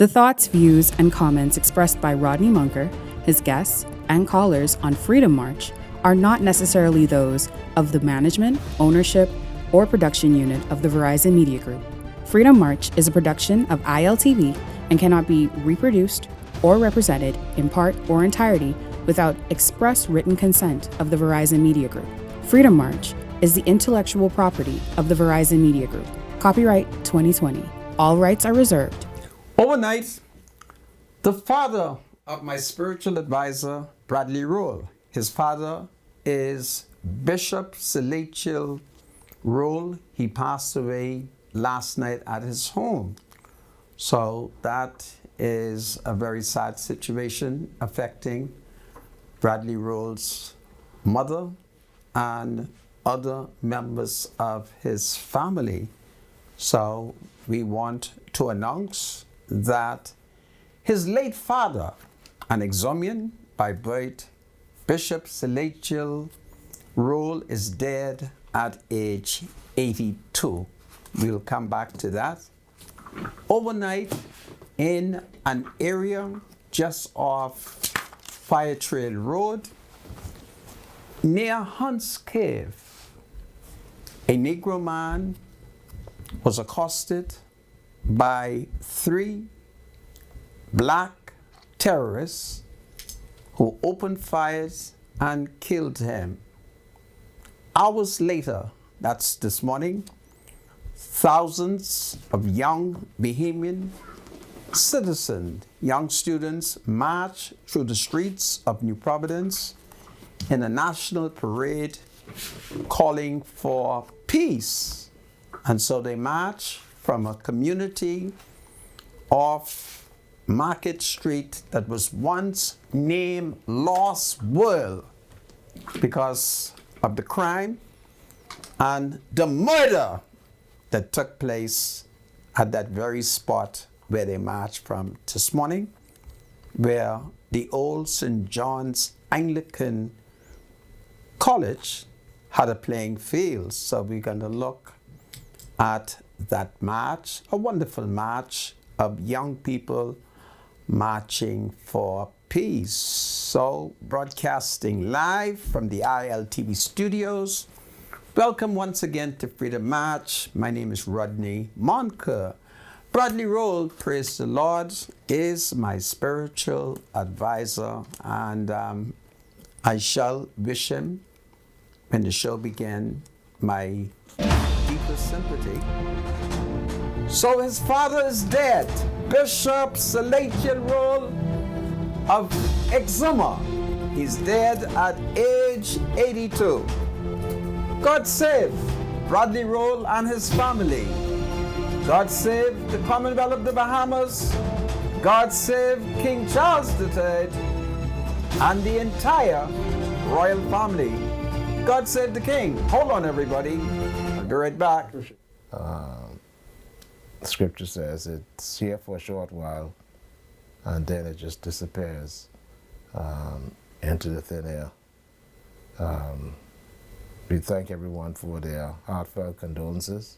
The thoughts, views, and comments expressed by Rodney Munker, his guests, and callers on Freedom March are not necessarily those of the management, ownership, or production unit of the Verizon Media Group. Freedom March is a production of ILTV and cannot be reproduced or represented in part or entirety without express written consent of the Verizon Media Group. Freedom March is the intellectual property of the Verizon Media Group. Copyright 2020. All rights are reserved. Overnight, the father of my spiritual advisor, Bradley Roll, his father is Bishop Celestial Roll. He passed away last night at his home. So that is a very sad situation affecting Bradley Roll's mother and other members of his family. So we want to announce that his late father, an exhumian by birth, Bishop Celestial Roll, is dead at age 82. We'll come back to that. Overnight, in an area just off Fire Trail Road, near Hunt's Cave, a Negro man was accosted by 3 black terrorists who opened fires and killed him. Hours later, that's this morning, thousands of young Bahamian citizens, young students, marched through the streets of New Providence in a national parade calling for peace. And so they marched from a community off Market Street that was once named Lost World because of the crime and the murder that took place at that very spot where they marched from this morning, where the old St. John's Anglican College had a playing field. So we're going to look at that march, a wonderful march of young people marching for peace. So, broadcasting live from the ILTV studios. Welcome once again to Freedom March. My name is Rodney Munker. Bradley Roll, praise the Lord, is my spiritual advisor, and I shall wish him, when the show begins, my deepest sympathy. So his father is dead, Bishop Celestial Roll of Exuma. He's dead at age 82. God save Bradley Roll and his family. God save the Commonwealth of the Bahamas. God save King Charles III and the entire royal family. God save the king. Hold on, everybody. I'll be right back. Scripture says it's here for a short while and then it just disappears into the thin air. We thank everyone for their heartfelt condolences,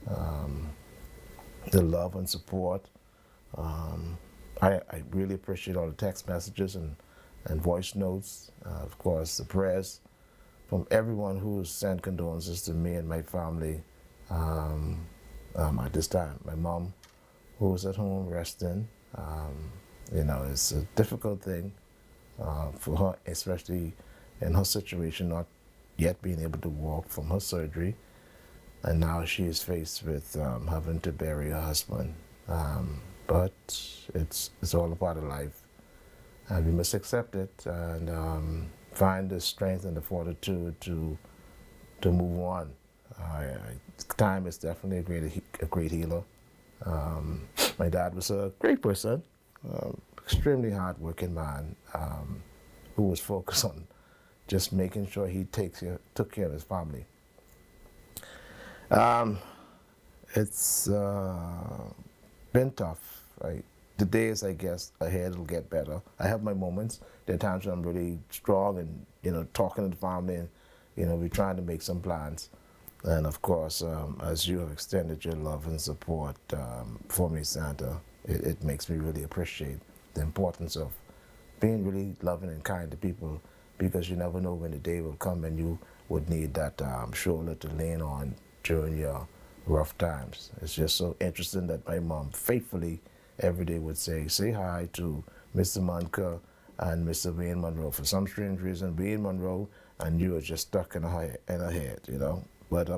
the love and support. I really appreciate all the text messages and voice notes, of course the prayers from everyone who sent condolences to me and my family. At this time, my mom, who was at home resting, it's a difficult thing for her, especially in her situation, not yet being able to walk from her surgery, and now she is faced with having to bury her husband. But it's all a part of life, and we must accept it and find the strength and the fortitude to move on. Time is definitely a great healer. My dad was a great person, extremely hard-working man who was focused on just making sure he took care of his family. It's been tough. The days, I guess, ahead will get better. I have my moments. There are times when I'm really strong and, talking to the family and, we're trying to make some plans. And of course, as you have extended your love and support for me, Santa, it makes me really appreciate the importance of being really loving and kind to people, because you never know when the day will come and you would need that shoulder to lean on during your rough times. It's just so interesting that my mom faithfully every day would say hi to Mr. Munker and Mr. Wayne Monroe. For some strange reason, Wayne Monroe and you are just stuck in her head, you know. But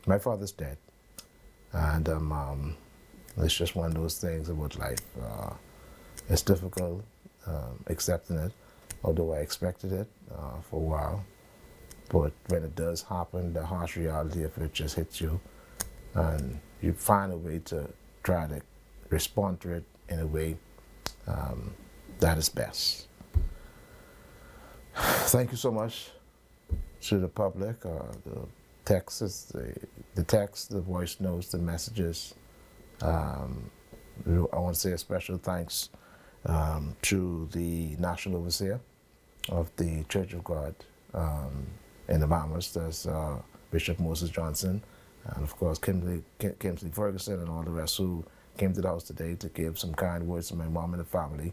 my father's dead, and it's just one of those things about life. It's difficult accepting it, although I expected it for a while. But when it does happen, the harsh reality of it just hits you, and you find a way to try to respond to it in a way that is best. Thank you so much to the public, the texts, the text, the voice notes, the messages. I want to say a special thanks to the National Overseer of the Church of God in the Bahamas. That's Bishop Moses Johnson, and of course Kingsley Ferguson and all the rest who came to the house today to give some kind words to my mom and the family,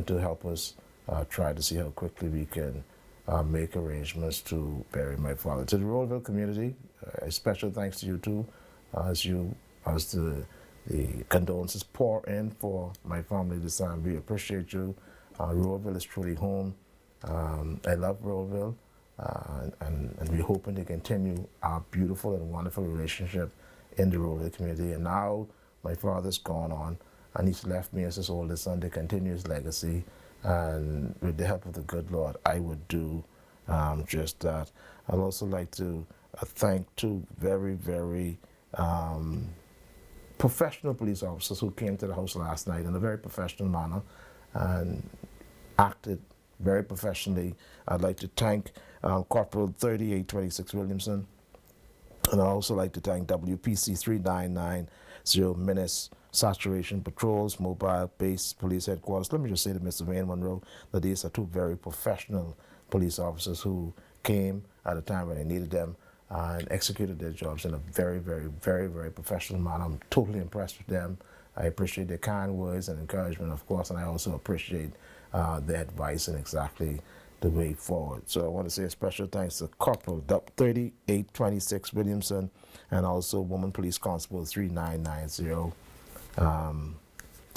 to help us try to see how quickly we can make arrangements to bury my father. To the Rollville community, a special thanks to you too, as the condolences pour in for my family this time. We appreciate you. Rollville is truly home. I love Rollville, and we're hoping to continue our beautiful and wonderful relationship in the Rollville community. And now my father's gone on, and he's left me as his oldest son to continue his legacy. And with the help of the good Lord, I would do just that. I'd also like to thank two very, very professional police officers who came to the house last night in a very professional manner and acted very professionally. I'd like to thank Corporal 3826 Williamson, and I'd also like to thank WPC 3990 Menace Saturation Patrols, Mobile Base Police Headquarters. Let me just say to Mr. Wayne Monroe that these are two very professional police officers who came at a time when they needed them and executed their jobs in a very, very, very, very professional manner. I'm totally impressed with them. I appreciate their kind words and encouragement, of course, and I also appreciate their advice and exactly the way forward. So I want to say a special thanks to Corporal 3826 Williamson and also Woman Police Constable 3990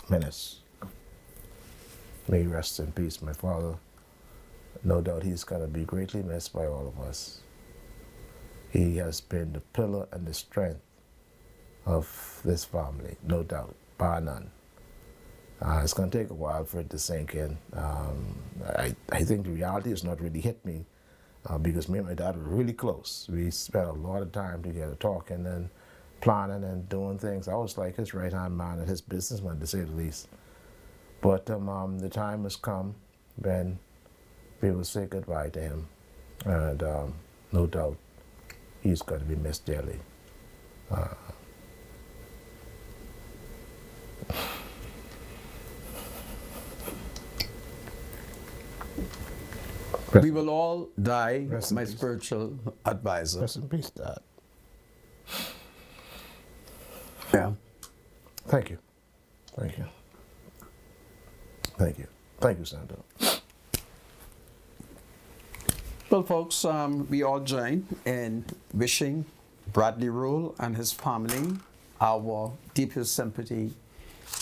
Menace. May he rest in peace, my father. No doubt he's going to be greatly missed by all of us. He has been the pillar and the strength of this family, no doubt, bar none. It's going to take a while for it to sink in. I think the reality has not really hit me because me and my dad were really close. We spent a lot of time together talking and planning and doing things. I was like his right-hand man and his businessman, to say the least. But the time has come when we will say goodbye to him. And no doubt he's going to be missed dearly. We will all die, Rest in my peace. spiritual advisor. Rest in peace, Dad. Yeah. Thank you. Thank you. Thank you. Thank you, Sandro. Well, folks, we all join in wishing Bradley Rule and his family our deepest sympathy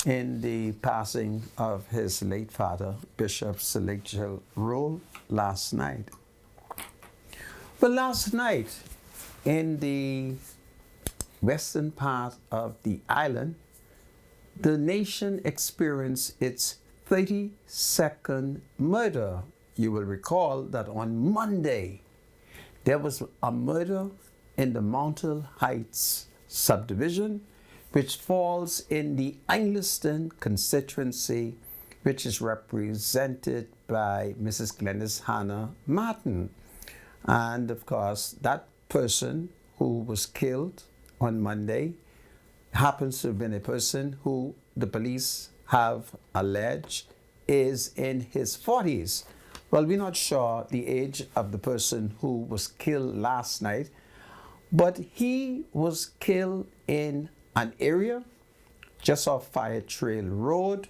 in the passing of his late father, Bishop Celestial Rule, last night. But last night, in the western part of the island, the nation experienced its 32nd murder. You will recall that on Monday, there was a murder in the Mountain Heights subdivision, which falls in the Angliston constituency, which is represented by Mrs. Glennis Hannah Martin. And of course, that person who was killed on Monday happens to have been a person who the police have alleged is in his 40s. Well, we're not sure the age of the person who was killed last night, but he was killed in an area just off Fire Trail Road,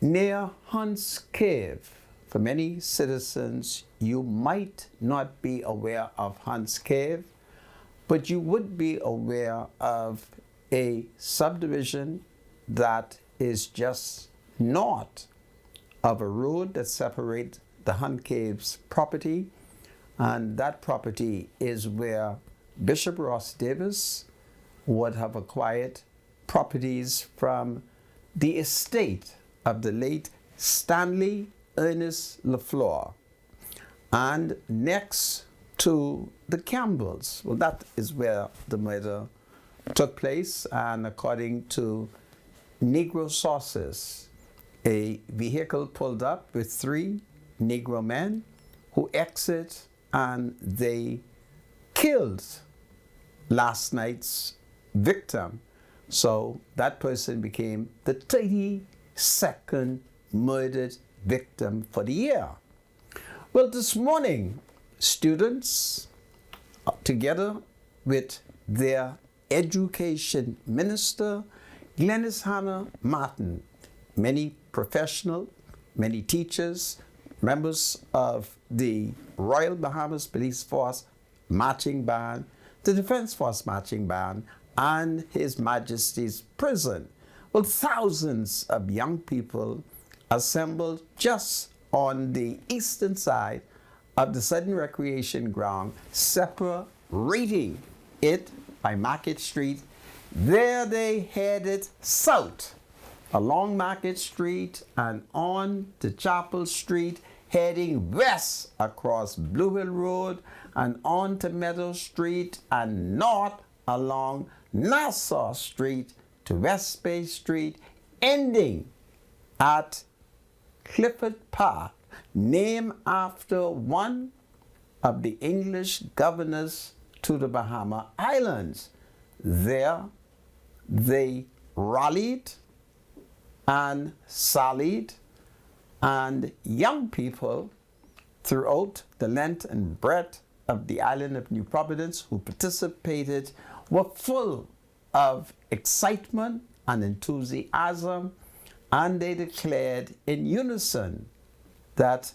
near Hunt's Cave. For many citizens, you might not be aware of Hunt's Cave, but you would be aware of a subdivision that is just north of a road that separates the Hunt Caves property, and that property is where Bishop Ross Davis would have acquired properties from the estate of the late Stanley Ernest LaFleur. And next to the Campbells, well, that is where the murder took place, and according to Negro sources, a vehicle pulled up with 3 Negro men who exit, and they killed last night's victim. So that person became the 32nd murdered victim for the year. Well, this morning, students, together with their education minister, Glennis Hannah Martin, many professionals, many teachers, members of the Royal Bahamas Police Force Marching Band, the Defense Force Marching Band, and His Majesty's Prison. Well, thousands of young people assembled just on the eastern side of the Sudden Recreation Ground, separating it by Market Street. There they headed south along Market Street and on to Chapel Street, heading west across Blue Hill Road and on to Meadow Street and north along Nassau Street to West Bay Street, ending at Clifford Park, named after one of the English governors to the Bahama Islands. There they rallied and sallied, and young people throughout the length and breadth of the island of New Providence who participated were full of excitement and enthusiasm, and they declared in unison that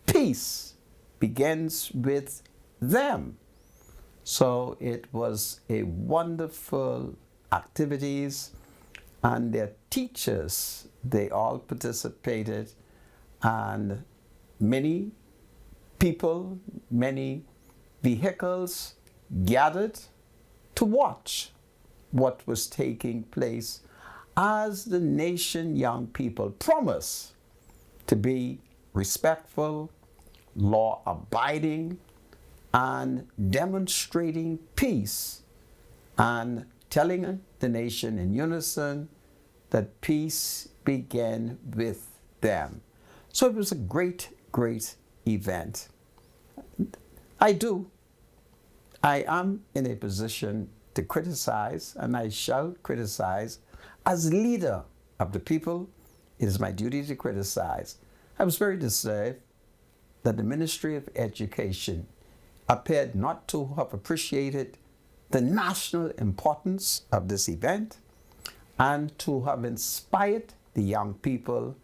peace begins with them. So it was a wonderful activities, and their teachers, they all participated, and many people, many vehicles gathered to watch what was taking place as the nation young people promised to be respectful, law-abiding, and demonstrating peace, and telling the nation in unison that peace began with them. So it was a great, great event. I am in a position to criticize, and I shall criticize. As leader of the people, it is my duty to criticize. I was very disturbed that the Ministry of Education appeared not to have appreciated the national importance of this event and to have inspired the young people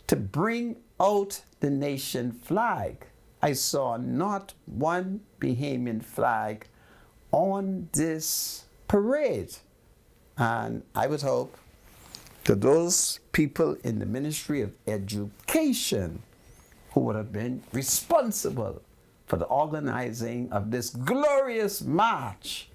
to bring out the nation flag. I saw not one Bahamian flag on this parade. And I would hope that those people in the Ministry of Education who would have been responsible for the organizing of this glorious march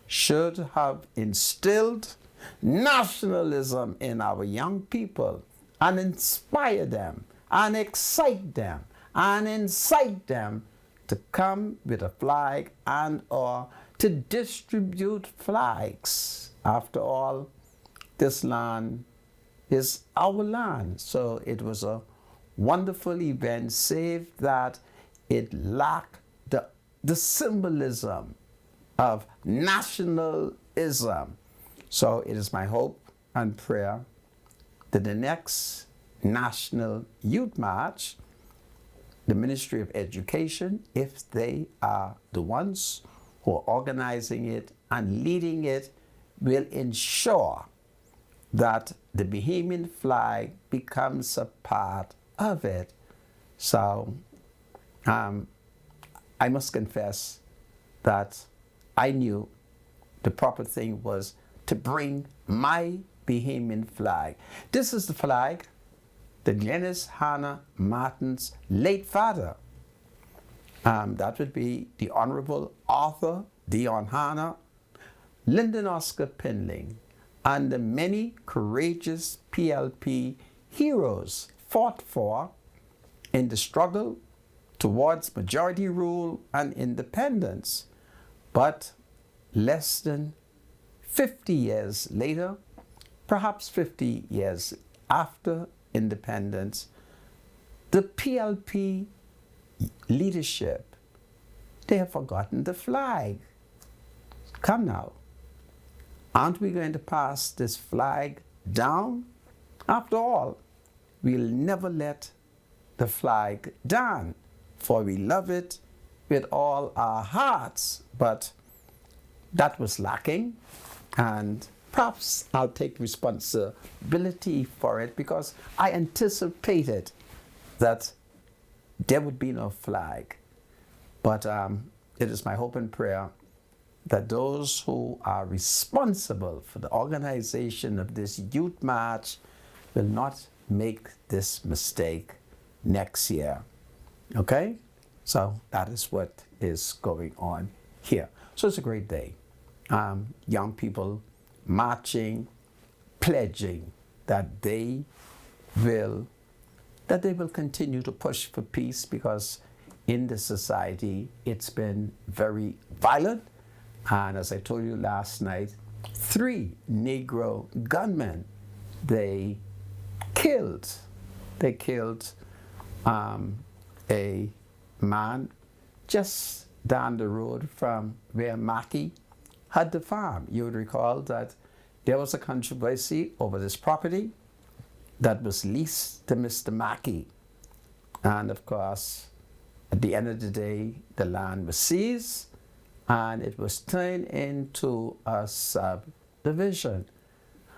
should have instilled nationalism in our young people and inspire them and excite them and incite them to come with a flag and or to distribute flags. After all, this land is our land. So it was a wonderful event, save that it lacked the symbolism of nationalism. So it is my hope and prayer that the next National Youth March, the Ministry of Education, if they are the ones who are organizing it and leading it, will ensure that the Bahamian flag becomes a part of it. So I must confess that I knew the proper thing was to bring my Bahamian flag. This is the flag that Glennis Hannah Martin's late father, that would be the Honorable Arthur Dion Hannah, Lyndon Oscar Pinling, and the many courageous PLP heroes fought for in the struggle towards majority rule and independence. But less than 50 years later, perhaps 50 years after independence, the PLP leadership, they have forgotten the flag. Come now, aren't we going to pass this flag down? After all, we'll never let the flag down, for we love it with all our hearts. But that was lacking, and perhaps I'll take responsibility for it, because I anticipated that there would be no flag. But it is my hope and prayer that those who are responsible for the organization of this youth march will not make this mistake next year. Okay? So that is what is going on here. So it's a great day. Young people marching, pledging that they will continue to push for peace, because in the society it's been very violent. And as I told you last night, 3 Negro gunmen, they killed a man just down the road from where Mackey had the farm. You would recall that there was a controversy over this property that was leased to Mr. Mackey. And of course, at the end of the day, the land was seized and it was turned into a subdivision.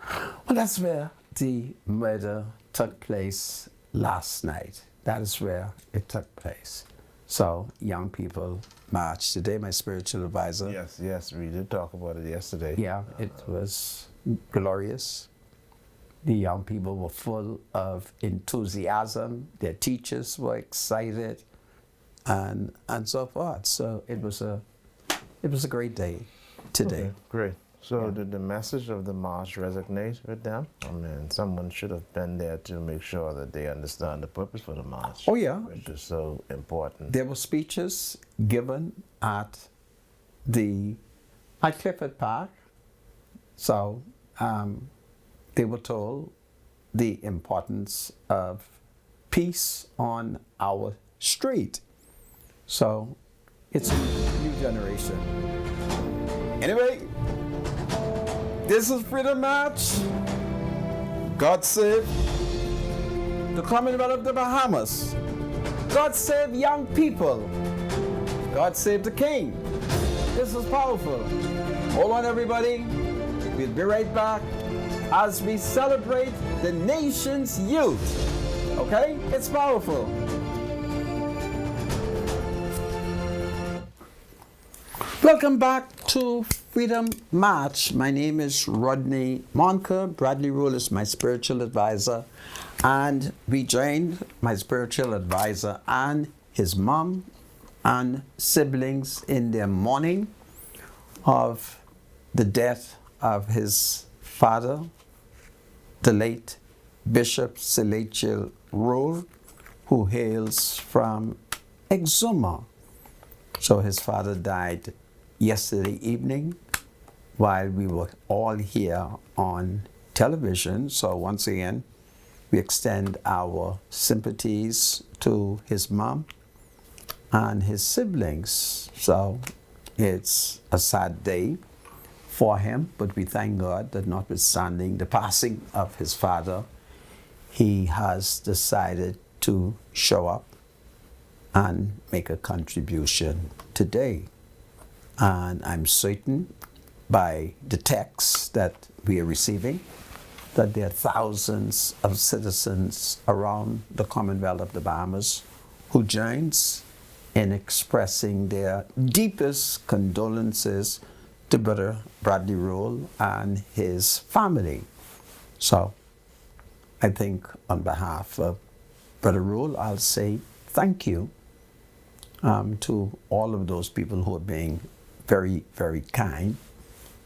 Well, that's where the murder took place last night. That is where it took place. So, young people marched today. My spiritual advisor. Yes, we did talk about it yesterday. Yeah, it was glorious. The young people were full of enthusiasm. Their teachers were excited, and so forth. So it was a great day today. Okay, great. So did the message of the march resonate with them? I mean, someone should have been there to make sure that they understand the purpose for the march. Oh yeah, which is so important. There were speeches given at Clifford Park. So they were told the importance of peace on our street. So it's a new generation. Anyway, this is Freedom March. God save the Commonwealth of the Bahamas. God save young people. God save the King. This is powerful. Hold on, everybody. We'll be right back as we celebrate the nation's youth. Okay? It's powerful. Welcome back to Freedom March. My name is Rodney Monker. Bradley Rule is my spiritual advisor. And we joined my spiritual advisor and his mom and siblings in their mourning of the death of his father, the late Bishop Celestial Rule, who hails from Exuma. So his father died yesterday evening while we were all here on television. So once again, we extend our sympathies to his mom and his siblings. So it's a sad day for him, but we thank God that notwithstanding the passing of his father, he has decided to show up and make a contribution today. And I'm certain by the texts that we are receiving that there are thousands of citizens around the Commonwealth of the Bahamas who joins in expressing their deepest condolences to Brother Bradley Rolle and his family. So I think on behalf of Brother Rolle, I'll say thank you to all of those people who are being very, very kind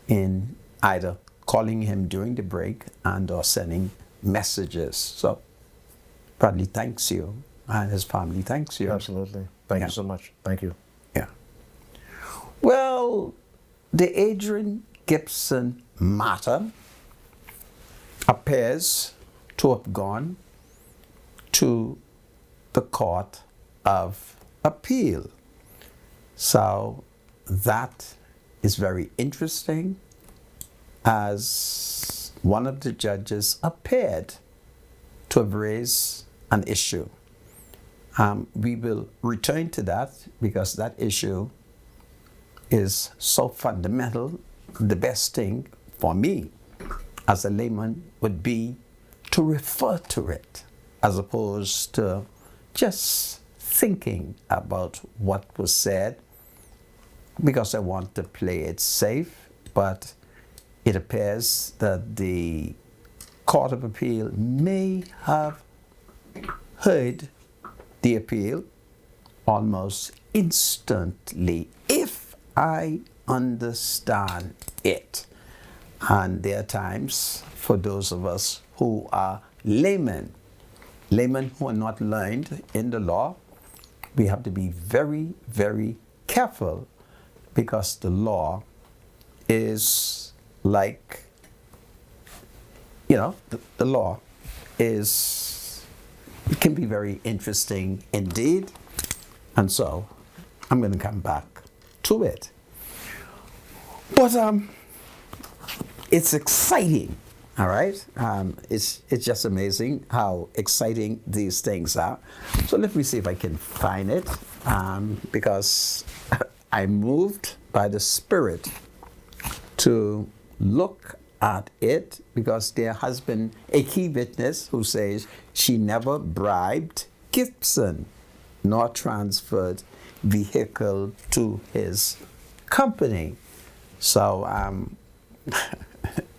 in either calling him during the break and or sending messages. So Bradley thanks you and his family thanks you. Absolutely. Thank you so much. Thank you. Yeah. Well, the Adrian Gibson matter appears to have gone to the Court of Appeal. So that is very interesting, as one of the judges appeared to have raised an issue. We will return to that because that issue is so fundamental. The best thing for me as a layman would be to refer to it as opposed to just thinking about what was said, because I want to play it safe. But it appears that the Court of Appeal may have heard the appeal almost instantly, if I understand it. And there are times for those of us who are laymen who are not learned in the law, we have to be very, very careful, because the law is like, the law is, it can be very interesting indeed. And so I'm going to come back to it. But it's exciting, all right? It's just amazing how exciting these things are. So let me see if I can find it, because I'm moved by the Spirit to look at it, because there has been a key witness who says she never bribed Gibson nor transferred vehicle to his company. So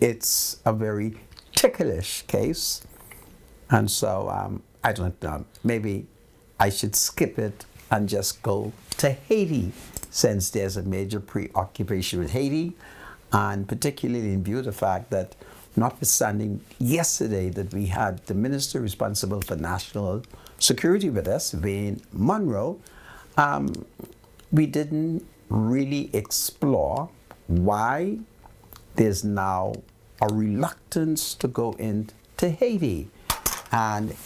it's a very ticklish case. And so I don't know, maybe I should skip it and just go to Haiti, since there's a major preoccupation with Haiti, and particularly in view of the fact that, notwithstanding yesterday that we had the minister responsible for national security with us, Wayne Monroe, we didn't really explore why there's now a reluctance to go into Haiti. And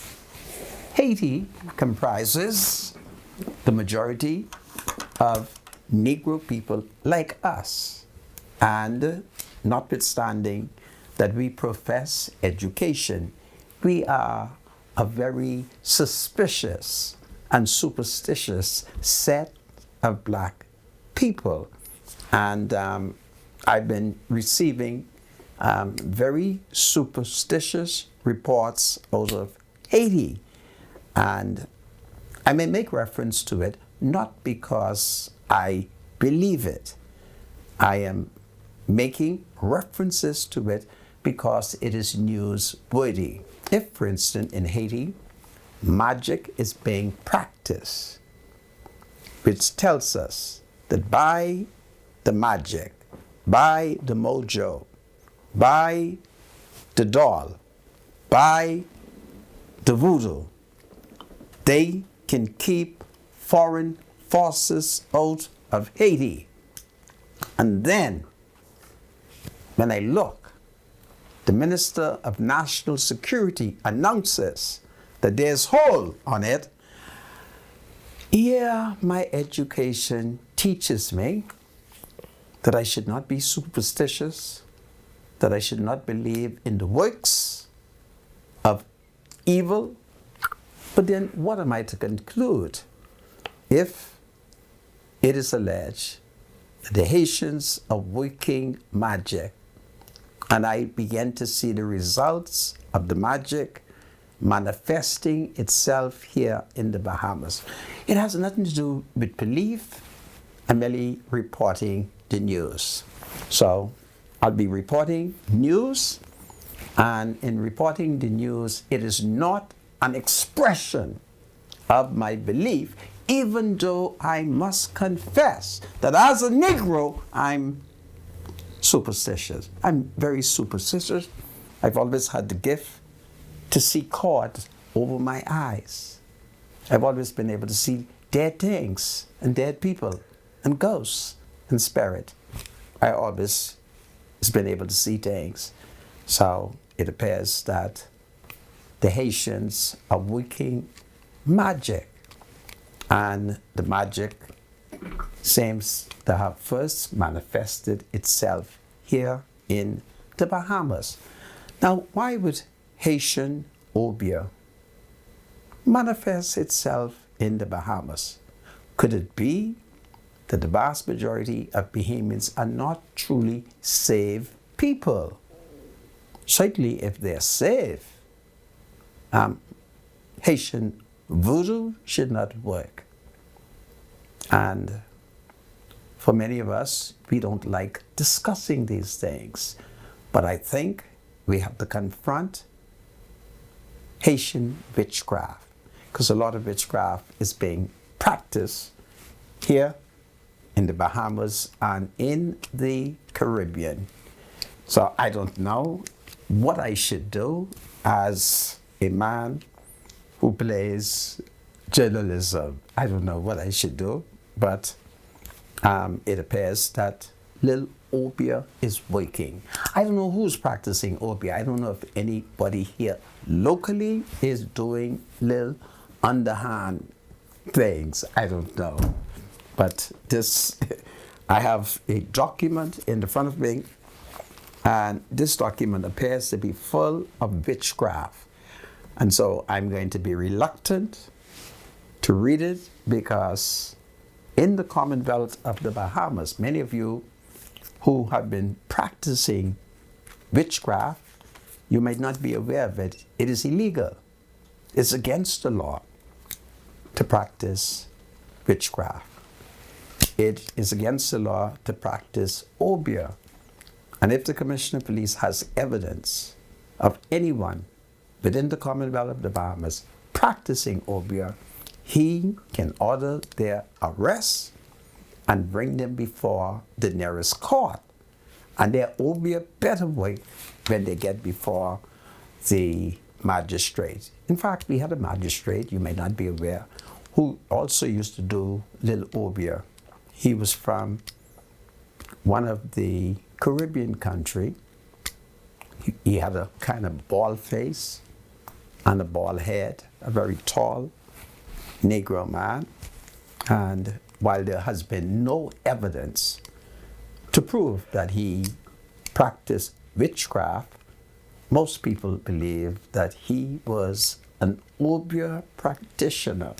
Haiti comprises the majority of Negro people like us. And notwithstanding that we profess education, we are a very suspicious and superstitious set of black people. And I've been receiving very superstitious reports out of Haiti. And I may make reference to it, not because I believe it. I am making references to it because it is newsworthy. If, for instance, in Haiti, magic is being practiced, which tells us that by the magic, by the mojo, by the doll, by the voodoo, they can keep foreign forces out of Haiti. And then, when I look, the Minister of National Security announces that there's hold on it. Yeah, my education teaches me that I should not be superstitious, that I should not believe in the works of evil. But then what am I to conclude if it is alleged that the Haitians are working magic And I began to see the results of the magic manifesting itself here in the Bahamas. It has nothing to do with belief. I'm merely reporting the news. So I'll be reporting news, and in reporting the news, it is not an expression of my belief, even though I must confess that as a Negro, I'm superstitious. I'm very superstitious. I've always had the gift to see cords over my eyes. I've always been able to see dead things and dead people and ghosts and spirit. I always has been able to see things. So it appears that the Haitians are working magic, and the magic seems to have first manifested itself here in the Bahamas. Now, why would Haitian obeah manifest itself in the Bahamas? Could it be that the vast majority of Bahamians are not truly saved people? Certainly, if they're saved, Haitian voodoo should not work. And for many of us, we don't like discussing these things. But I think we have to confront Haitian witchcraft, because a lot of witchcraft is being practiced here in the Bahamas and in the Caribbean. So I don't know what I should do as a man who plays journalism. I don't know what I should do, but it appears that Lil Obeah is working. I don't know who's practicing Obeah. I don't know if anybody here locally is doing little underhand things. I don't know. But this, I have a document in the front of me, and this document appears to be full of witchcraft. And so I'm going to be reluctant to read it, because in the Commonwealth of the Bahamas, many of you who have been practicing witchcraft, you might not be aware of it. It is illegal. It's against the law to practice witchcraft. It is against the law to practice obeah. And if the Commissioner of Police has evidence of anyone within the Commonwealth of the Bahamas practicing obeah, he can order their arrest and bring them before the nearest court. And their obeah better work when they get before the magistrate. In fact, we had a magistrate, you may not be aware, who also used to do little obeah. He was from one of the Caribbean country. He had a kind of bald face and a bald head, a very tall Negro man. And while there has been no evidence to prove that he practiced witchcraft, most people believe that he was an obeah practitioner.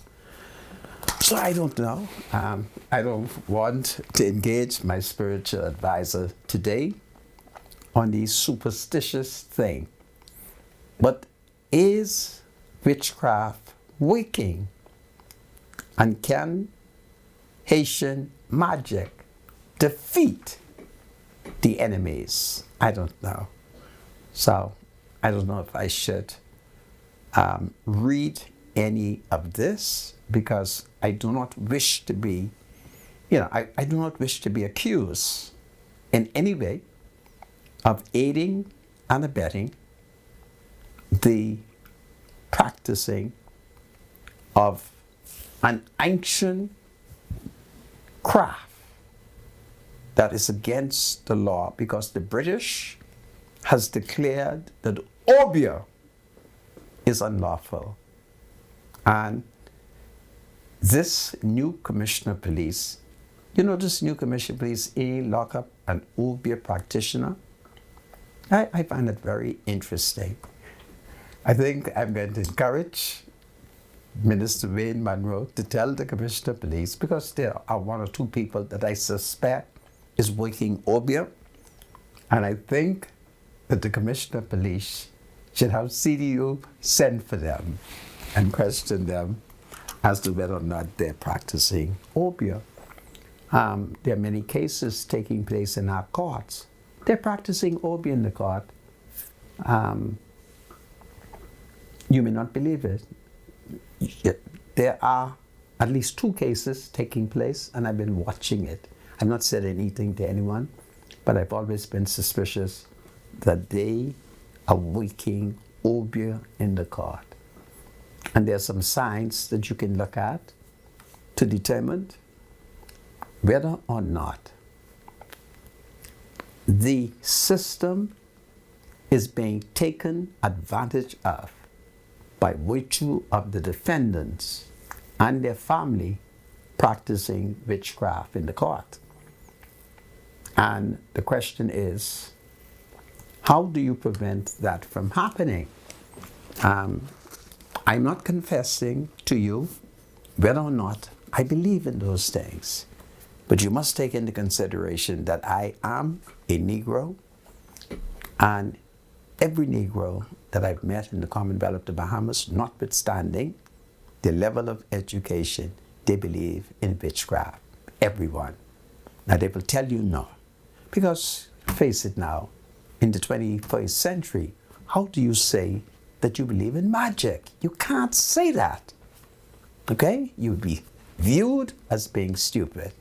So I don't know. I don't want to engage my spiritual advisor today on these superstitious things. But is witchcraft working? And can Haitian magic defeat the enemies? I don't know. So I don't know if I should read any of this, because I do not wish to be, I do not wish to be accused in any way of aiding and abetting the practicing of an ancient craft that is against the law, because the British has declared that obeah is unlawful. And this new Commissioner of Police, this new Commissioner of Police, he lock up an obeah practitioner. I find it very interesting. I think I'm going to encourage Minister Wayne Monroe to tell the Commissioner of Police, because there are one or two people that I suspect is working obeah, and I think that the Commissioner of Police should have CDU send for them and question them as to whether or not they're practicing obeah. There are many cases taking place in our courts. They're practicing obeah in the court. You may not believe it. There are at least 2 cases taking place, and I've been watching it. I've not said anything to anyone, but I've always been suspicious that they are waking obeah in the court. And there are some signs that you can look at to determine whether or not the system is being taken advantage of by virtue of the defendants and their family practicing witchcraft in the court. And the question is, how do you prevent that from happening? I'm not confessing to you whether or not I believe in those things, but you must take into consideration that I am a Negro, and every Negro that I've met in the Commonwealth of the Bahamas, notwithstanding the level of education, they believe in witchcraft. Everyone. Now they will tell you no. Because, face it now, in the 21st century, how do you say that you believe in magic? You can't say that. Okay? You would be viewed as being stupid.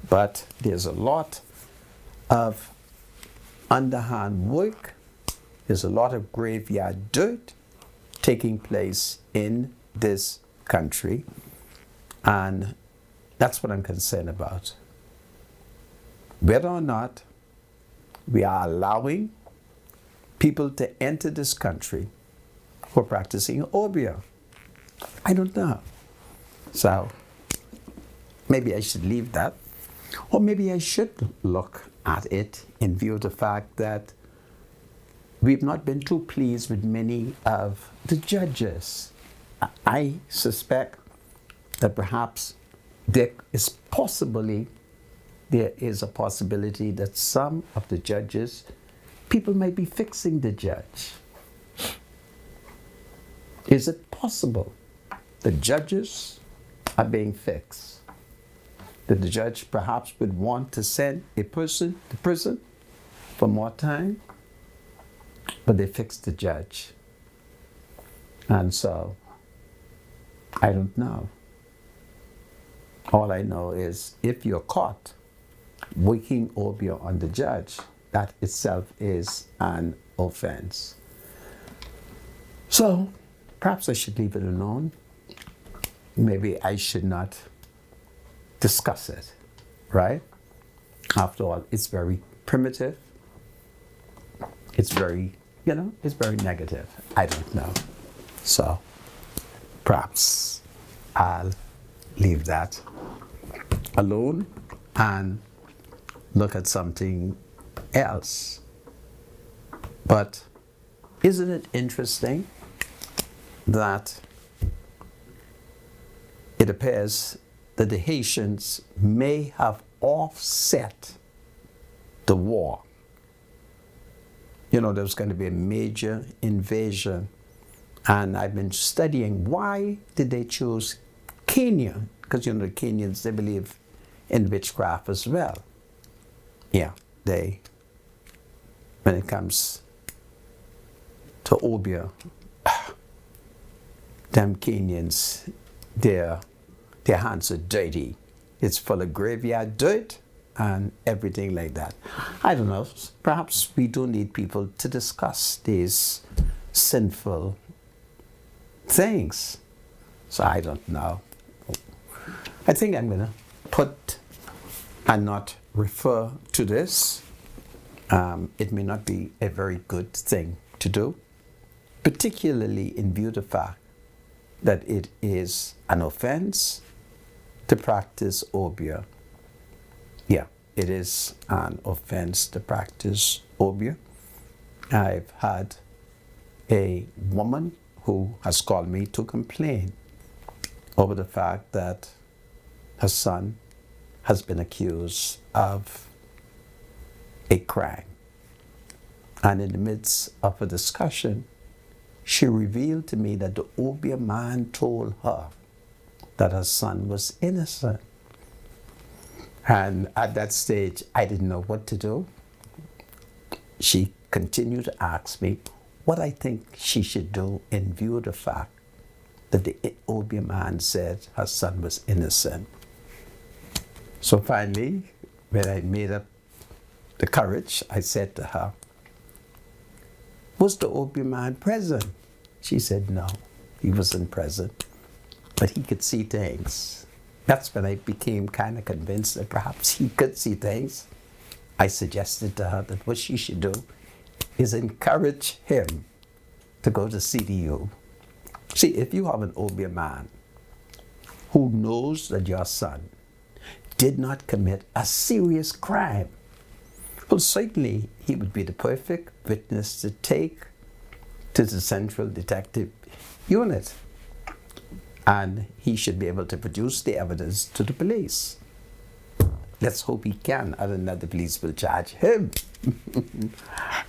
But there's a lot of underhand work. There's a lot of graveyard dirt taking place in this country. And that's what I'm concerned about. Whether or not we are allowing people to enter this country who are practicing obeah, I don't know. So maybe I should leave that. Or maybe I should look at it in view of the fact that we've not been too pleased with many of the judges. I suspect that perhaps there is a possibility that some of the judges, people might be fixing the judge. Is it possible that judges are being fixed? That the judge perhaps would want to send a person to prison for more time, but they fixed the judge. And so, I don't know. All I know is if you're caught waking obeah on the judge, that itself is an offense. So, perhaps I should leave it alone. Maybe I should not discuss it, right? After all, it's very primitive. It's very, it's very negative. I don't know. So, perhaps I'll leave that alone and look at something else. But isn't it interesting that it appears that the Haitians may have offset the war? There's going to be a major invasion, and I've been studying why did they choose Kenya, because the Kenyans, they believe in witchcraft as well. Yeah, when it comes to obeah, them Kenyans, their hands are dirty. It's full of graveyard dirt and everything like that. I don't know, perhaps we do need people to discuss these sinful things. So I don't know. I think I'm going to put and not refer to this. It may not be a very good thing to do, particularly in view of the fact that it is an offense to practice obeah. Yeah, it is an offense to practice obeah. I've had a woman who has called me to complain over the fact that her son has been accused of a crime. And in the midst of a discussion, she revealed to me that the Obeah man told her that her son was innocent. And at that stage, I didn't know what to do. She continued to ask me what I think she should do in view of the fact that the Obeah man said her son was innocent. So finally, when I made up the courage, I said to her, "Was the Obeah man present?" She said, "No, he wasn't present, but he could see things." That's when I became kind of convinced that perhaps he could see things. I suggested to her that what she should do is encourage him to go to CDU. See, if you have an Obeah man who knows that your son did not commit a serious crime, well, certainly he would be the perfect witness to take to the Central Detective Unit. And he should be able to produce the evidence to the police. Let's hope he can, other than that the police will charge him.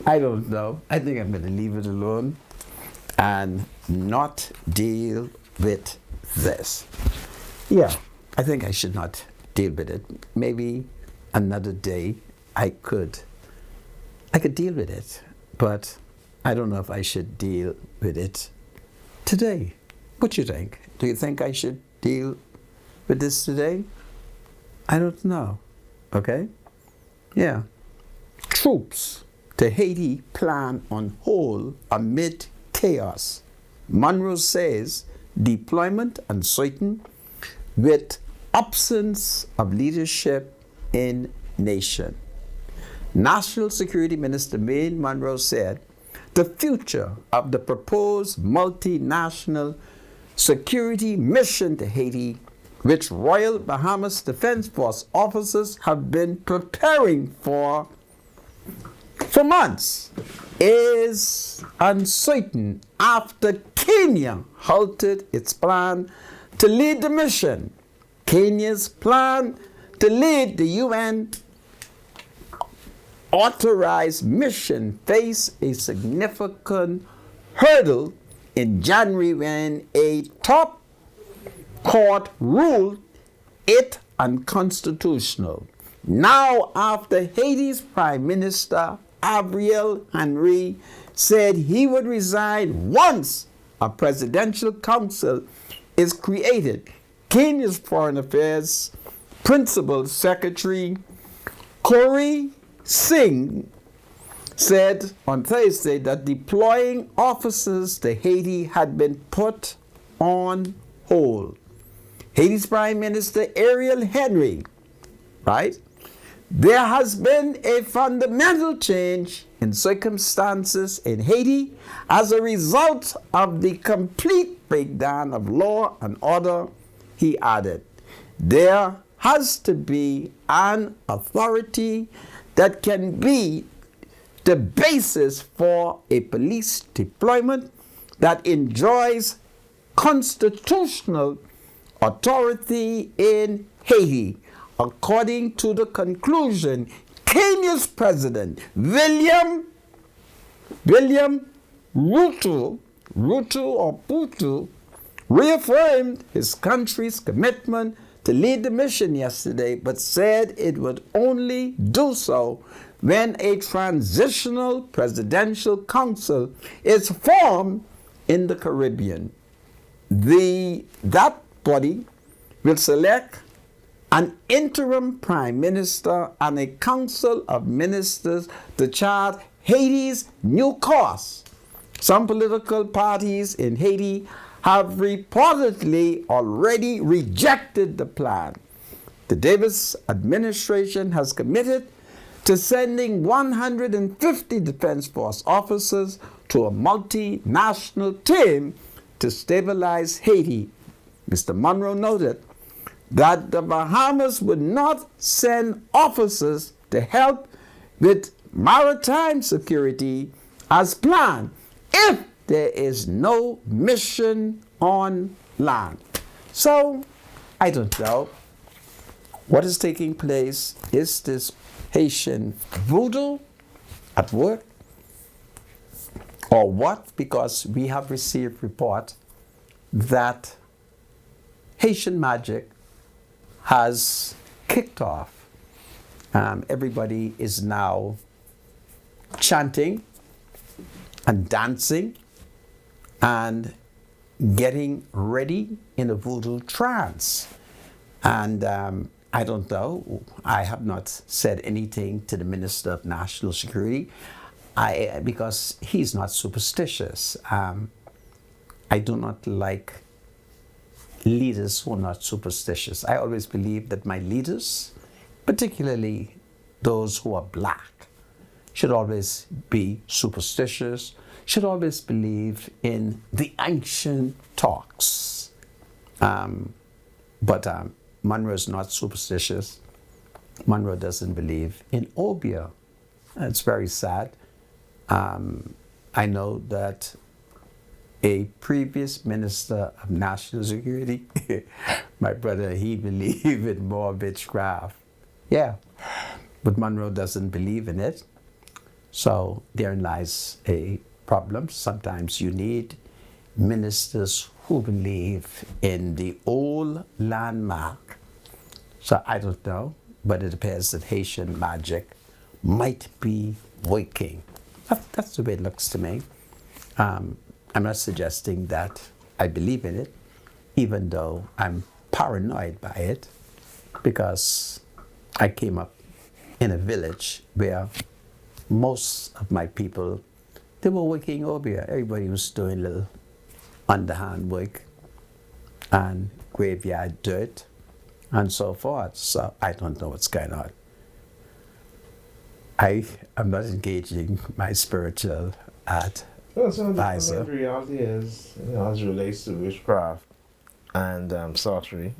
I don't know. I think I'm going to leave it alone and not deal with this. Yeah, I think I should not deal with it. Maybe another day I could deal with it, but I don't know if I should deal with it today. What do you think? Do you think I should deal with this today? I don't know. Okay? Yeah. Troops to Haiti plan on hold amid chaos. Monroe says deployment uncertain with absence of leadership in nation. National Security Minister Maine Monroe said the future of the proposed multinational security mission to Haiti, which Royal Bahamas Defense Force officers have been preparing for months, is uncertain after Kenya halted its plan to lead the mission. Kenya's plan to lead the UN authorized mission faced a significant hurdle in January when a top court ruled it unconstitutional. Now, after Haiti's Prime Minister Ariel Henry said he would resign once a presidential council is created, Kenya's Foreign Affairs Principal Secretary Corey Singh said on Thursday that deploying officers to Haiti had been put on hold. Haiti's Prime Minister Ariel Henry, right? There has been a fundamental change in circumstances in Haiti as a result of the complete breakdown of law and order, he added. There has to be an authority that can be the basis for a police deployment that enjoys constitutional authority in Haiti, according to the conclusion Kenya's President William Ruto reaffirmed his country's commitment to lead the mission yesterday, but said it would only do so when a transitional presidential council is formed in the Caribbean. That body will select an interim prime minister and a council of ministers to chart Haiti's new course. Some political parties in Haiti have reportedly already rejected the plan. The Davis administration has committed to sending 150 Defense Force officers to a multinational team to stabilize Haiti. Mr. Monroe noted that the Bahamas would not send officers to help with maritime security as planned if there is no mission on land. So, I don't know. What is taking place? Is this Haitian voodoo at work? Or what? Because we have received report that Haitian magic has kicked off. Everybody is now chanting and dancing and getting ready in a voodoo trance. And I don't know, I have not said anything to the Minister of National Security because he's not superstitious. I do not like leaders who are not superstitious. I always believe that my leaders, particularly those who are black, should always be superstitious, should always believe in the ancient talks. But Monroe is not superstitious. Monroe doesn't believe in obeah. It's very sad. I know that a previous Minister of National Security, my brother, he believed in more witchcraft. Yeah, but Monroe doesn't believe in it. So therein lies a problem. Sometimes you need ministers who believe in the old landmark. So I don't know, but it appears that Haitian magic might be working. That's the way it looks to me. I'm not suggesting that I believe in it, even though I'm paranoid by it, because I came up in a village where most of my people, they were working obeah. Everybody was doing little underhand work and graveyard dirt and so forth. So I don't know what's going on. I am not engaging my spiritual advisor. The reality is, as it relates to witchcraft and sorcery,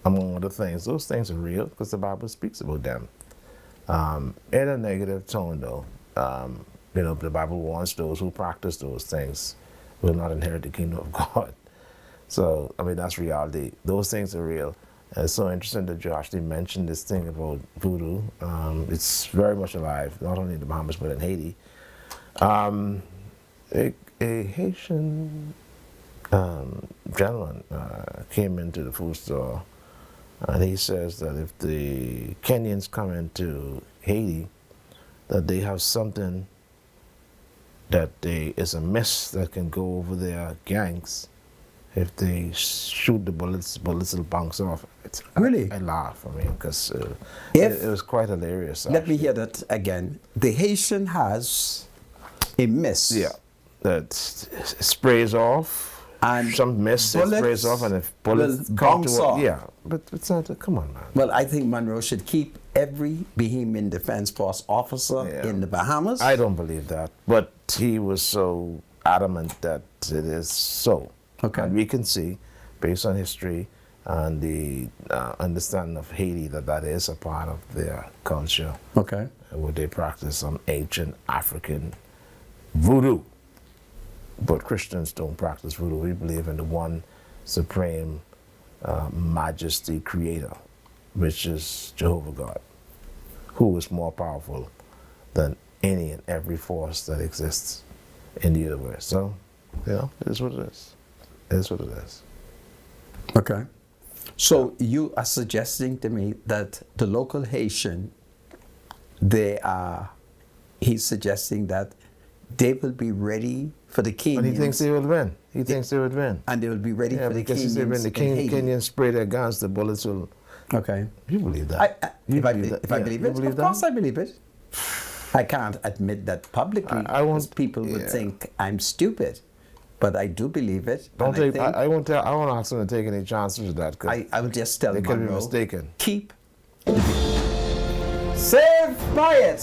among other things, those things are real because the Bible speaks about them. In a negative tone, though, the Bible warns those who practice those things will not inherit the kingdom of God. So, that's reality. Those things are real. And it's so interesting that you actually mentioned this thing about voodoo. It's very much alive, not only in the Bahamas, but in Haiti. A Haitian gentleman came into the food store, and he says that if the Kenyans come into Haiti, that they have something that is a mist that can go over their gangs. If they shoot the bullets will bounce off. Really? I laugh, because it was quite hilarious. Let me hear that again. The Haitian has a mist. Yeah, that sprays off. And some mist that sprays off, and if bullets bounce off. Yeah, but it's not. Come on, man. Well, I think Monroe should keep every Bahamian Defense Force officer in the Bahamas. I don't believe that, but he was so adamant that it is so. Okay. And we can see, based on history and the understanding of Haiti, that is a part of their culture. Okay. Where they practice some ancient African voodoo. But Christians don't practice voodoo. We believe in the one supreme majesty creator, which is Jehovah God, who is more powerful than any and every force that exists in the universe. So, it is what it is. It is what it is. Okay. So you are suggesting to me that the local Haitian, he's suggesting that they will be ready for the Kenyans. And he thinks they will win. He thinks they would win. And they will be ready for the because Kenyans. When the Kenyans spray their guns, the bullets will. Okay. You believe that? If I believe it, of course I believe it. I can't admit that publicly because people would think I'm stupid. But I do believe it. I won't ask them to take any chances with that. I will just tell them. They could be mistaken. Keep saved by it.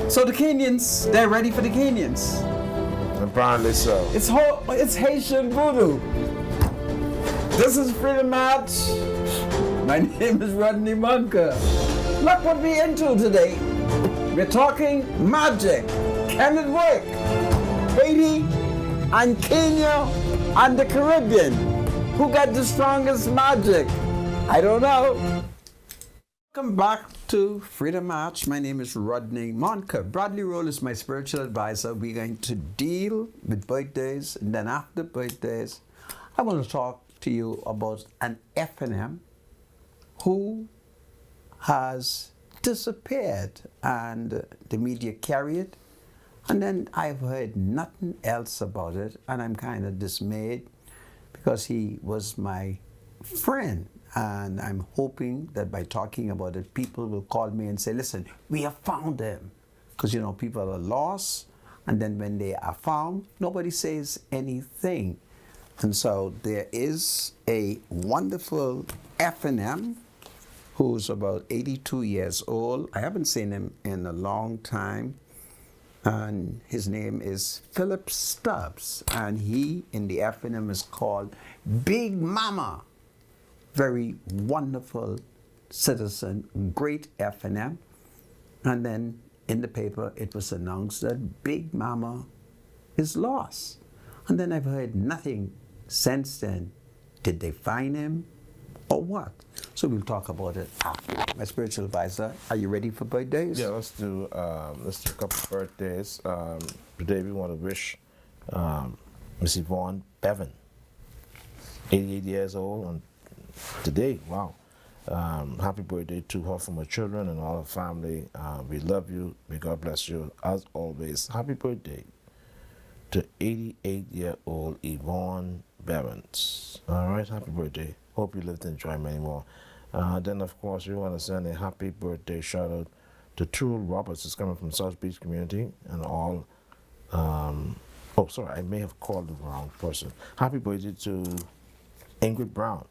So the Kenyans, they're ready for the Kenyans. Apparently so. It's Haitian voodoo. This is Freedom March. My name is Rodney Munker. Look what we're into today. We're talking magic. Can it work? Haiti and Kenya and the Caribbean. Who got the strongest magic? I don't know. Welcome back to Freedom March. My name is Rodney Monker. Bradley Roll is my spiritual advisor. We're going to deal with birthdays, and then after birthdays, I want to talk to you about an FNM who has disappeared, and the media carry it, and then I've heard nothing else about it, and I'm kind of dismayed because he was my friend. And I'm hoping that by talking about it, people will call me and say, listen, we have found him. Because, people are lost. And then when they are found, nobody says anything. And so there is a wonderful FNM who's about 82 years old. I haven't seen him in a long time. And his name is Philip Stubbs. And he, in the FNM, is called Big Mama. Very wonderful citizen, great FNM. And then in the paper, it was announced that Big Mama is lost. And then I've heard nothing since then. Did they find him or what? So we'll talk about it after. My spiritual advisor, are you ready for birthdays? Yeah, let's do a couple of birthdays. Today we want to wish Miss Yvonne Bevan, 88 years old, and today, wow. Happy birthday to her from her children and all her family. We love you. May God bless you. As always, happy birthday to 88-year-old Yvonne Bevans. All right, happy birthday. Hope you live to enjoy many more. Then, of course, we want to send a happy birthday shout out to True Roberts. It's coming from South Beach community and all. Oh, sorry, I may have called the wrong person. Happy birthday to Ingrid Brown.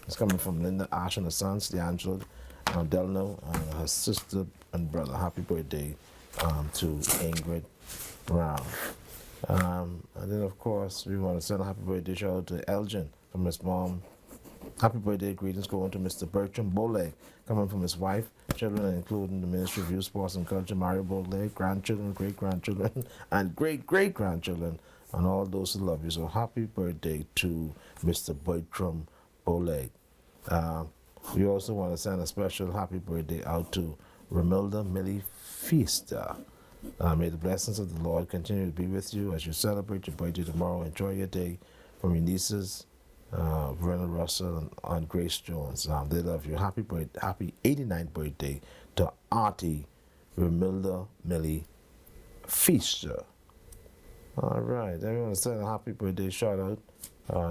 It's coming from Linda Ash and her sons, D'Angelo and Delno, and her sister and brother. Happy birthday to Ingrid Brown. And then, of course, we want to send a happy birthday shout out to Elgin from his mom. Happy birthday greetings going to Mr. Bertram Bole, coming from his wife, children, including the Ministry of Youth, Sports and Culture, Mario Bole, grandchildren, great-grandchildren, and great-great-grandchildren, and all those who love you. So happy birthday to Mr. Bertram Bole. We also want to send a special happy birthday out to Romilda Millie Feaster. May the blessings of the Lord continue to be with you as you celebrate your birthday tomorrow. Enjoy your day from your nieces, Verna Russell and Grace Jones. They love you. Happy 89th birthday to Auntie Romilda Millie Feaster. All right, everyone send a happy birthday shout out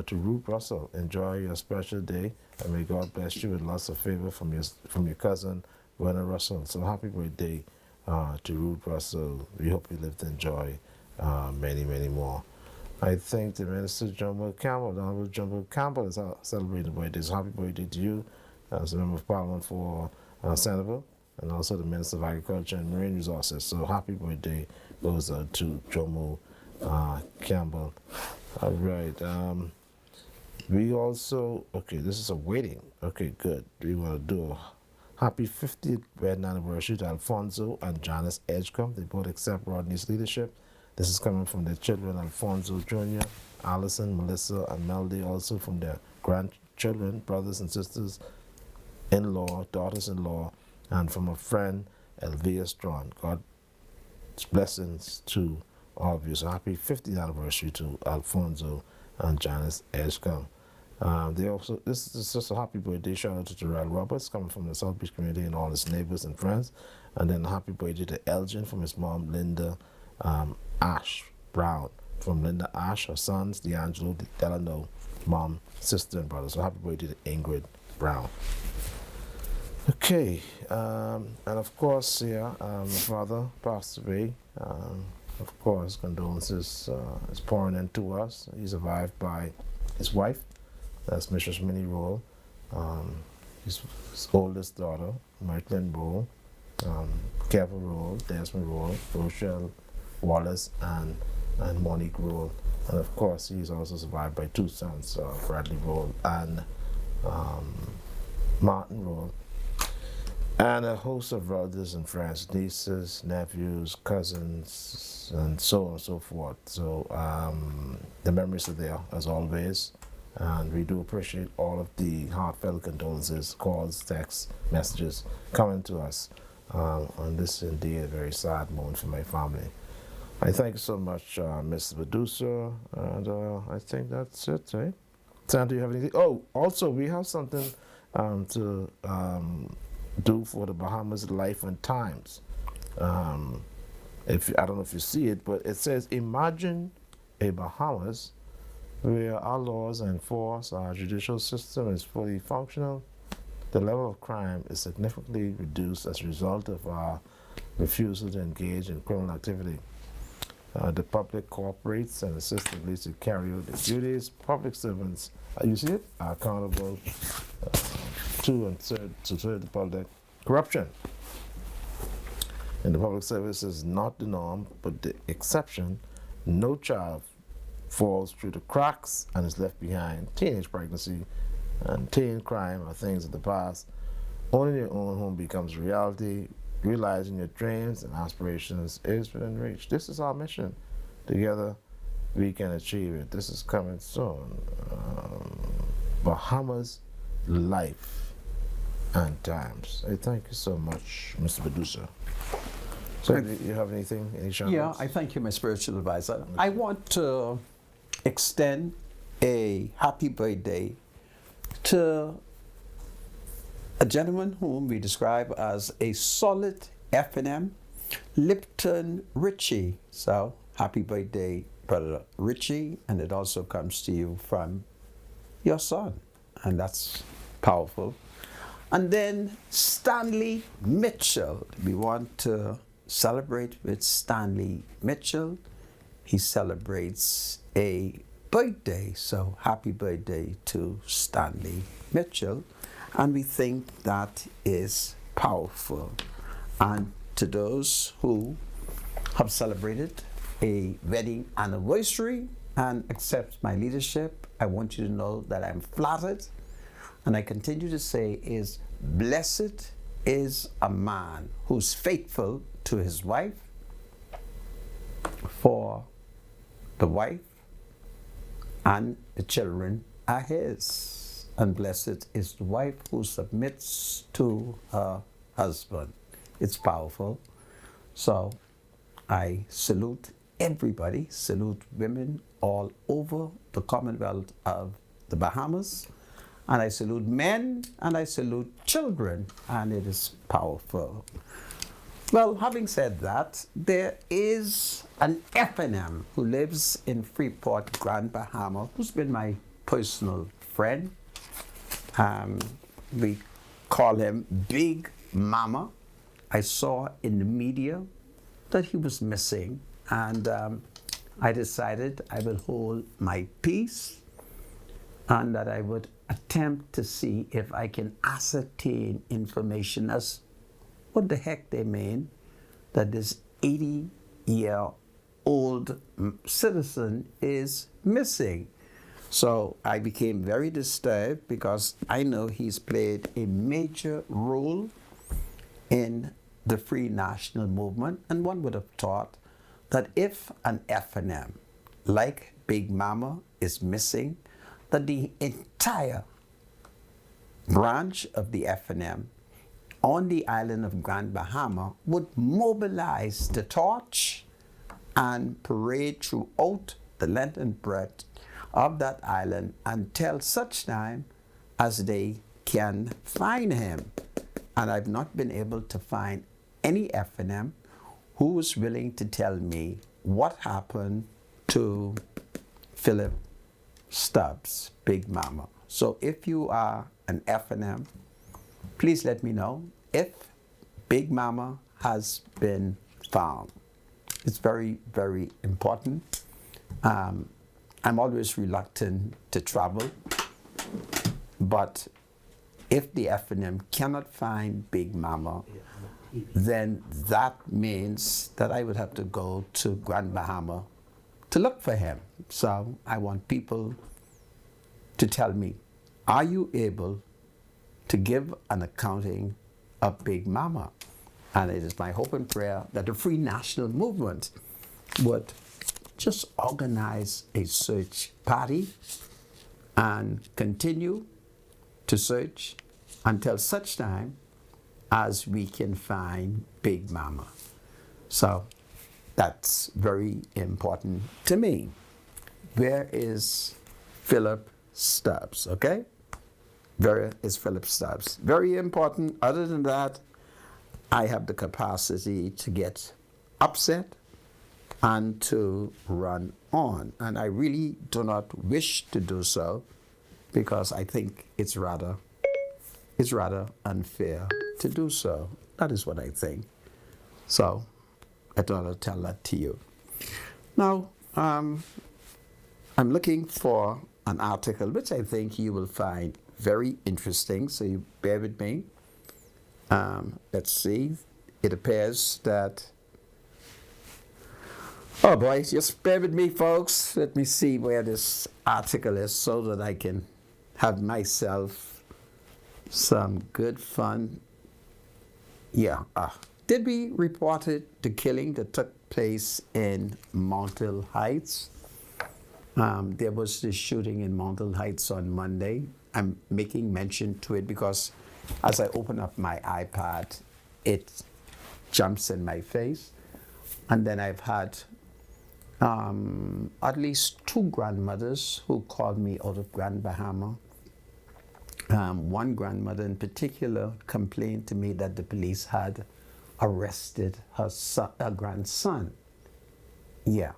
to Ruth Russell. Enjoy your special day, and may God bless you with lots of favor from your cousin Verna Russell. So happy birthday to Ruth Russell. We hope you live to enjoy many, many more. I think the Minister Jumbo Campbell, Honorable Jumbo Campbell, is celebrating birthday. So happy birthday to you as a member of Parliament for Centerville, and also the Minister of Agriculture and Marine Resources. So happy birthday goes to Jomo Campbell. All right. We also, okay, this is a wedding. Okay, good. We want to do a happy 50th wedding anniversary to Alfonso and Janice Edgecombe. They both accept Rodney's leadership. This is coming from their children, Alfonso Jr., Allison, Melissa, and Melody, also from their grandchildren, brothers and sisters, in-law, daughters-in-law, and from a friend, Elvia Strong. God's blessings to all of you. So happy 50th anniversary to Alfonso and Janice Edgecombe. This is just a happy birthday shout out to Terrell Roberts, coming from the South Beach community and all his neighbors and friends. And then a happy birthday to Elgin from his mom, Linda Ash Brown. From Linda Ash, her sons, D'Angelo, Delano, mom, sister, and brother. So happy birthday to Ingrid Brown. Okay, and of course, my father passed away. Of course, condolences is pouring into us. He's survived by his wife, that's Mrs. Minnie Roll, his oldest daughter, Marklyn Roll, Kevin Roll, Desmond Roll, Rochelle Wallace, and Monique Roll. And of course, he's also survived by two sons, Bradley Roll and Martin Roll, and a host of relatives and friends, nieces, nephews, cousins, and so on and so forth. So the memories are there, as always, And we do appreciate all of the heartfelt condolences, calls, texts, messages coming to us on this indeed a very sad moment for my family. I thank you so much, Mrs. Medusa, and I think that's it, right? Sam, do you have anything? Oh, also, we have something to do for the Bahamas Life and Times. If I don't know if you see it, but it says, imagine a Bahamas where our laws are enforced, our judicial system is fully functional, the level of crime is significantly reduced as a result of our refusal to engage in criminal activity. The public cooperates and assists the police to carry out their duties. Public servants, you see it, are accountable to serve the public. Corruption in the public service is not the norm, but the exception. No child falls through the cracks and is left behind. Teenage pregnancy and teen crime are things of the past. Owning your own home becomes reality. Realizing your dreams and aspirations is within reach. This is our mission. Together, we can achieve it. This is coming soon. Bahamas Life and Times. Hey, thank you so much, Mr. Medusa. So, do you have anything? Any shout Yeah, outs? I thank you, my spiritual advisor. I want to extend a happy birthday to a gentleman whom we describe as a solid F&M, Lipton Richie. So, happy birthday, Brother Richie, and it also comes to you from your son, and that's powerful. And then Stanley Mitchell. We want to celebrate with Stanley Mitchell. He celebrates a birthday, so happy birthday to Stanley Mitchell. And we think that is powerful. And to those who have celebrated a wedding anniversary and accept my leadership, I want you to know that I'm flattered. And I continue to say is, blessed is a man who's faithful to his wife, for the wife and the children are his. And blessed is the wife who submits to her husband. It's powerful. So I salute everybody, salute women all over the Commonwealth of the Bahamas, and I salute men, and I salute children, and it is powerful. Well, having said that, there is an F&M who lives in Freeport, Grand Bahama, who's been my personal friend. We call him Big Mama. I saw in the media that he was missing, and I decided I would hold my peace and that I would attempt to see if I can ascertain information as what the heck they mean that this 80-year-old citizen is missing. So I became very disturbed because I know he's played a major role in the Free National Movement, and one would have thought that if an F&M like Big Mama is missing, that the entire branch of the F&M on the island of Grand Bahama would mobilize the torch and parade throughout the length and breadth of that island until such time as they can find him. And I've not been able to find any F&M who was willing to tell me what happened to Philip Stubbs, Big Mama. So if you are an F&M, please let me know if Big Mama has been found. It's very, very important. I'm always reluctant to travel, but if the F&M cannot find Big Mama, then that means that I would have to go to Grand Bahama to look for him. So I want people to tell me, are you able to give an accounting of Big Mama? And it is my hope and prayer that the Free National Movement would just organize a search party and continue to search until such time as we can find Big Mama. So that's very important to me. Where is Philip Stubbs? Okay? Where is Philip Stubbs? Very important. Other than that, I have the capacity to get upset and to run on. And I really do not wish to do so because I think it's rather unfair to do so. That is what I think. So I thought I'd tell that to you. Now, I'm looking for an article which I think you will find very interesting, so you bear with me. Let's see. It appears that, oh boy, just bear with me, folks. Let me see where this article is so that I can have myself some good fun. Yeah. Did we reported the killing that took place in Montel Heights? There was this shooting in Montel Heights on Monday. I'm making mention to it because as I open up my iPad, it jumps in my face. And then I've had at least 2 grandmothers who called me out of Grand Bahama. One grandmother in particular complained to me that the police had arrested her grandson. Yeah,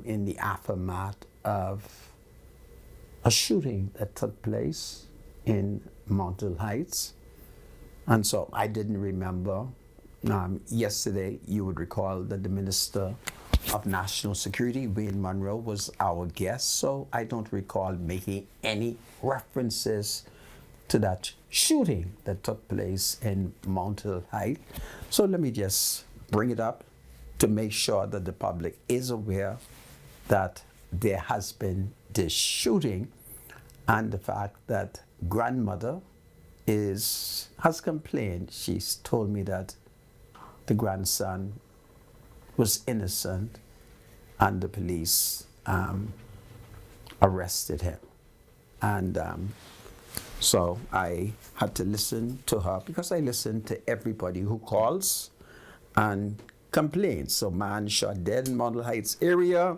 in the aftermath of a shooting that took place in Montel Heights. And so I didn't remember. Yesterday, you would recall that the Minister of National Security, Wayne Monroe, was our guest, so I don't recall making any references to that shooting that took place in Montel Heights. So let me just bring it up to make sure that the public is aware that there has been this shooting and the fact that grandmother has complained. She's told me that the grandson was innocent and the police arrested him. And so I had to listen to her because I listen to everybody who calls and complains. So man shot dead in Montel Heights area.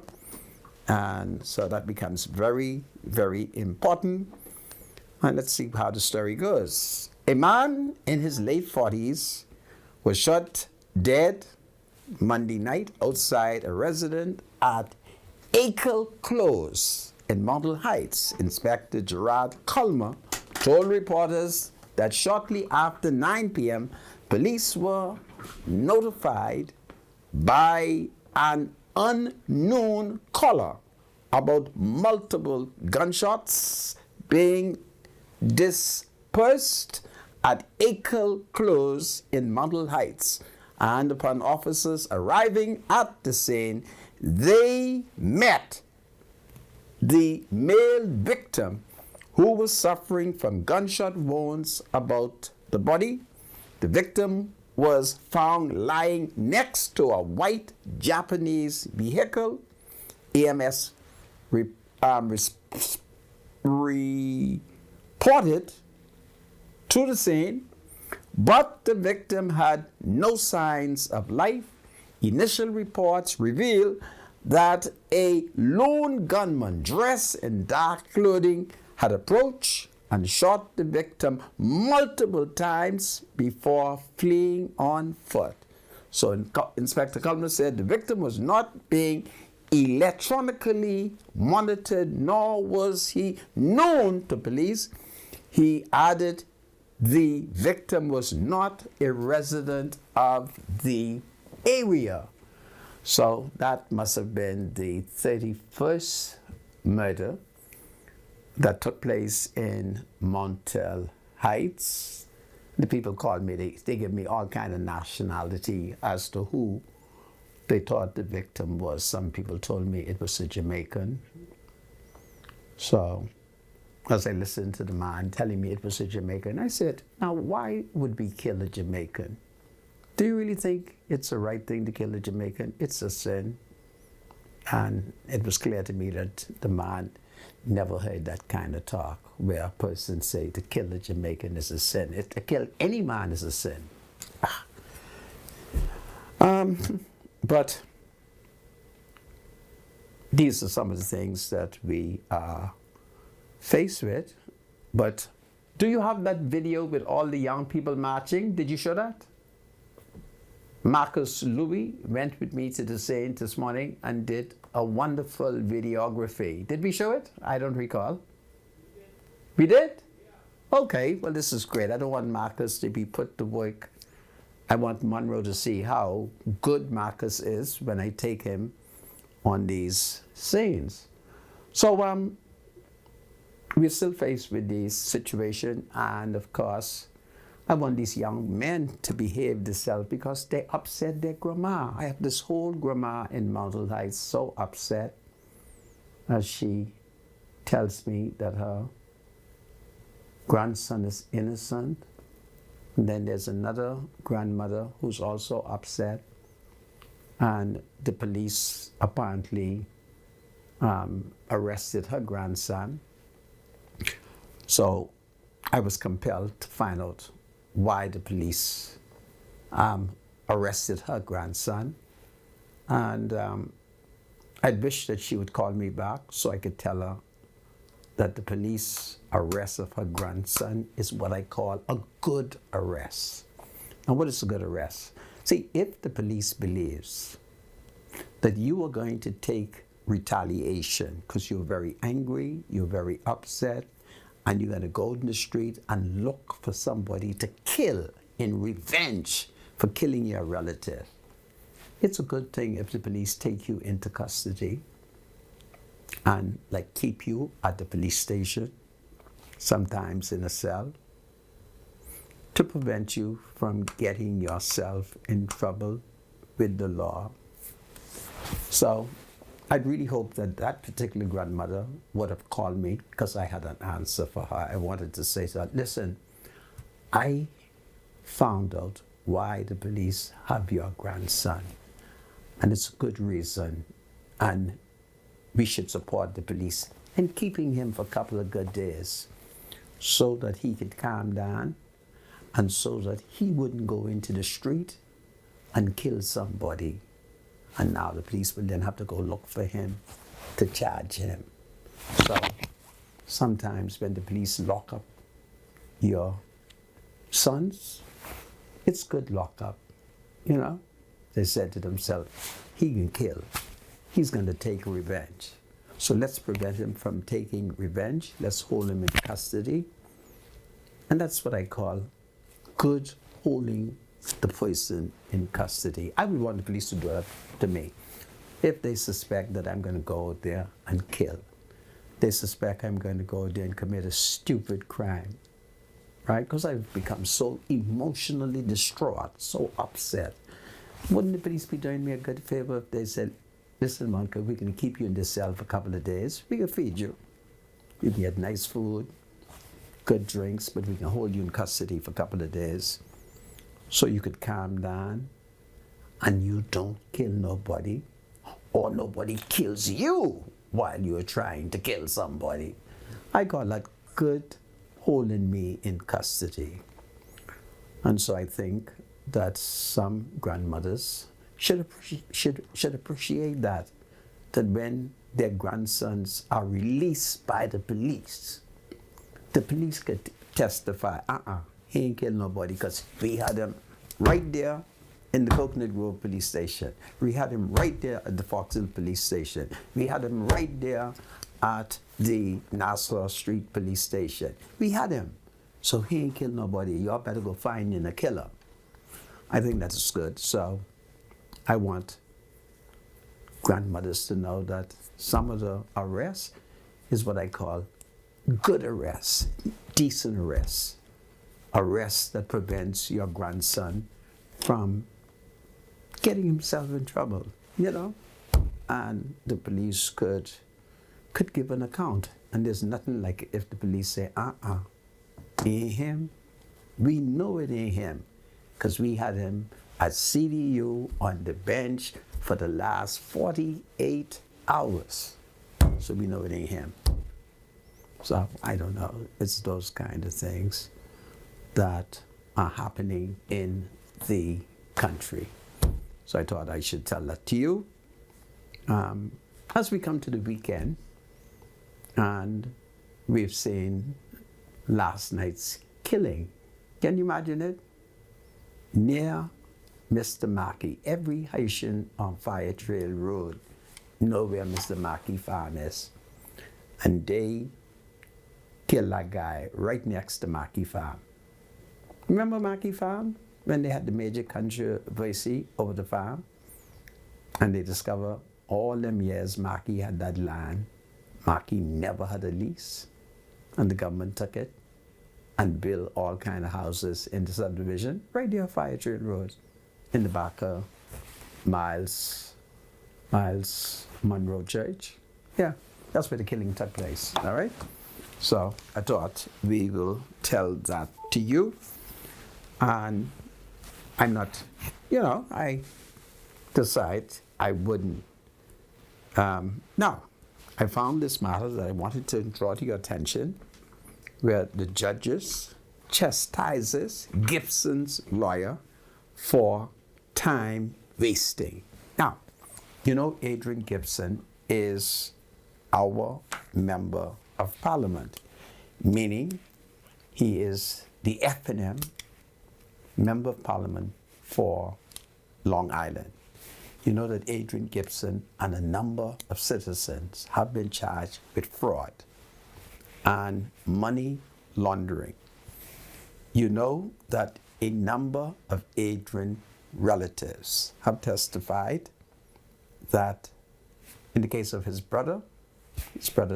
And so that becomes very, very important. And let's see how the story goes. A man in his late 40s was shot dead Monday night outside a residence at Akel Close in Montel Heights. Inspector Gerard Culmer told reporters that shortly after 9 p.m., police were notified by an unknown caller about multiple gunshots being dispersed at Akel Close in Montel Heights. And upon officers arriving at the scene, they met the male victim who was suffering from gunshot wounds about the body. The victim was found lying next to a white Japanese vehicle. EMS reported to the scene, but the victim had no signs of life. Initial reports reveal that a lone gunman dressed in dark clothing had approached and shot the victim multiple times before fleeing on foot. So Inspector Culmer said the victim was not being electronically monitored, nor was he known to police. He added the victim was not a resident of the area. So that must have been the 31st murder that took place in Montel Heights. The people called me, they gave me all kind of nationality as to who they thought the victim was. Some people told me it was a Jamaican. So as I listened to the man telling me it was a Jamaican, I said, now why would we kill a Jamaican? Do you really think it's the right thing to kill a Jamaican? It's a sin. And it was clear to me that the man never heard that kind of talk where a person say to kill a Jamaican is a sin. To kill any man is a sin. But these are some of the things that we are faced with. But do you have that video with all the young people marching? Did you show that? Marcus Louis went with me to the Saint this morning and did a wonderful videography. Did we show it? I don't recall. We did? Okay, well this is great. I don't want Marcus to be put to work. I want Monroe to see how good Marcus is when I take him on these scenes. So we're still faced with this situation, and of course I want these young men to behave themselves because they upset their grandma. I have this whole grandma in Mountain Heights so upset as she tells me that her grandson is innocent. And then there's another grandmother who's also upset, and the police apparently arrested her grandson. So I was compelled to find out why the police arrested her grandson. And I wish that she would call me back so I could tell her that the police arrest of her grandson is what I call a good arrest. And what is a good arrest? See, if the police believes that you are going to take retaliation because you're very angry, you're very upset, and you're going to go in the street and look for somebody to kill in revenge for killing your relative, it's a good thing if the police take you into custody and like keep you at the police station, sometimes in a cell, to prevent you from getting yourself in trouble with the law. So I'd really hope that that particular grandmother would have called me because I had an answer for her. I wanted to say to her, listen, I found out why the police have your grandson, and it's a good reason, and we should support the police in keeping him for a couple of good days so that he could calm down and so that he wouldn't go into the street and kill somebody. And now the police will then have to go look for him to charge him. So sometimes when the police lock up your sons, it's good lockup, you know. They said to themselves, he can kill. He's going to take revenge. So let's prevent him from taking revenge. Let's hold him in custody. And that's what I call good holding the person in custody. I would want the police to do that to me. If they suspect that I'm going to go out there and kill, they suspect I'm going to go out there and commit a stupid crime, right? Because I've become so emotionally distraught, so upset. Wouldn't the police be doing me a good favor if they said, listen, Monica, we can keep you in this cell for a couple of days. We can feed you. You can get nice food, good drinks, but we can hold you in custody for a couple of days so you could calm down and you don't kill nobody, or nobody kills you while you're trying to kill somebody. I call that good holding me in custody. And so I think that some grandmothers should appreciate that when their grandsons are released by the police could testify, he ain't killed nobody because we had him right there in the Coconut Grove police station. We had him right there at the Fox Hill police station. We had him right there at the Nassau Street police station. We had him. So he ain't killed nobody. Y'all better go find him a killer. I think that's good. So I want grandmothers to know that some of the arrests is what I call good arrests, decent arrests, arrests that prevents your grandson from getting himself in trouble, you know, and the police could give an account. And there's nothing like if the police say, ain't him. We know it ain't him because we had him at CDU on the bench for the last 48 hours. So we know it ain't him. So I don't know. It's those kind of things that are happening in the country. So I thought I should tell that to you. As we come to the weekend, and we've seen last night's killing. Can you imagine it? Near Mr. Mackey, every Haitian on Fire Trail Road know where Mr. Mackey farm is. And they killed that guy right next to Mackey farm. Remember Mackey farm? When they had the major controversy over the farm? And they discovered all them years Mackey had that land. Mackey never had a lease. And the government took it and built all kind of houses in the subdivision right there on Fire Trail Road in the back of Miles Monroe Church. Yeah, that's where the killing took place, all right? So I thought we will tell that to you. And I'm not, I decide I wouldn't. Now, I found this matter that I wanted to draw to your attention, where the judges chastises Gibson's lawyer for time wasting. Now, Adrian Gibson is our member of parliament, meaning he is the FNM member of parliament for Long Island. You know that Adrian Gibson and a number of citizens have been charged with fraud and money laundering. You know that a number of Adrian relatives have testified that in the case of his brother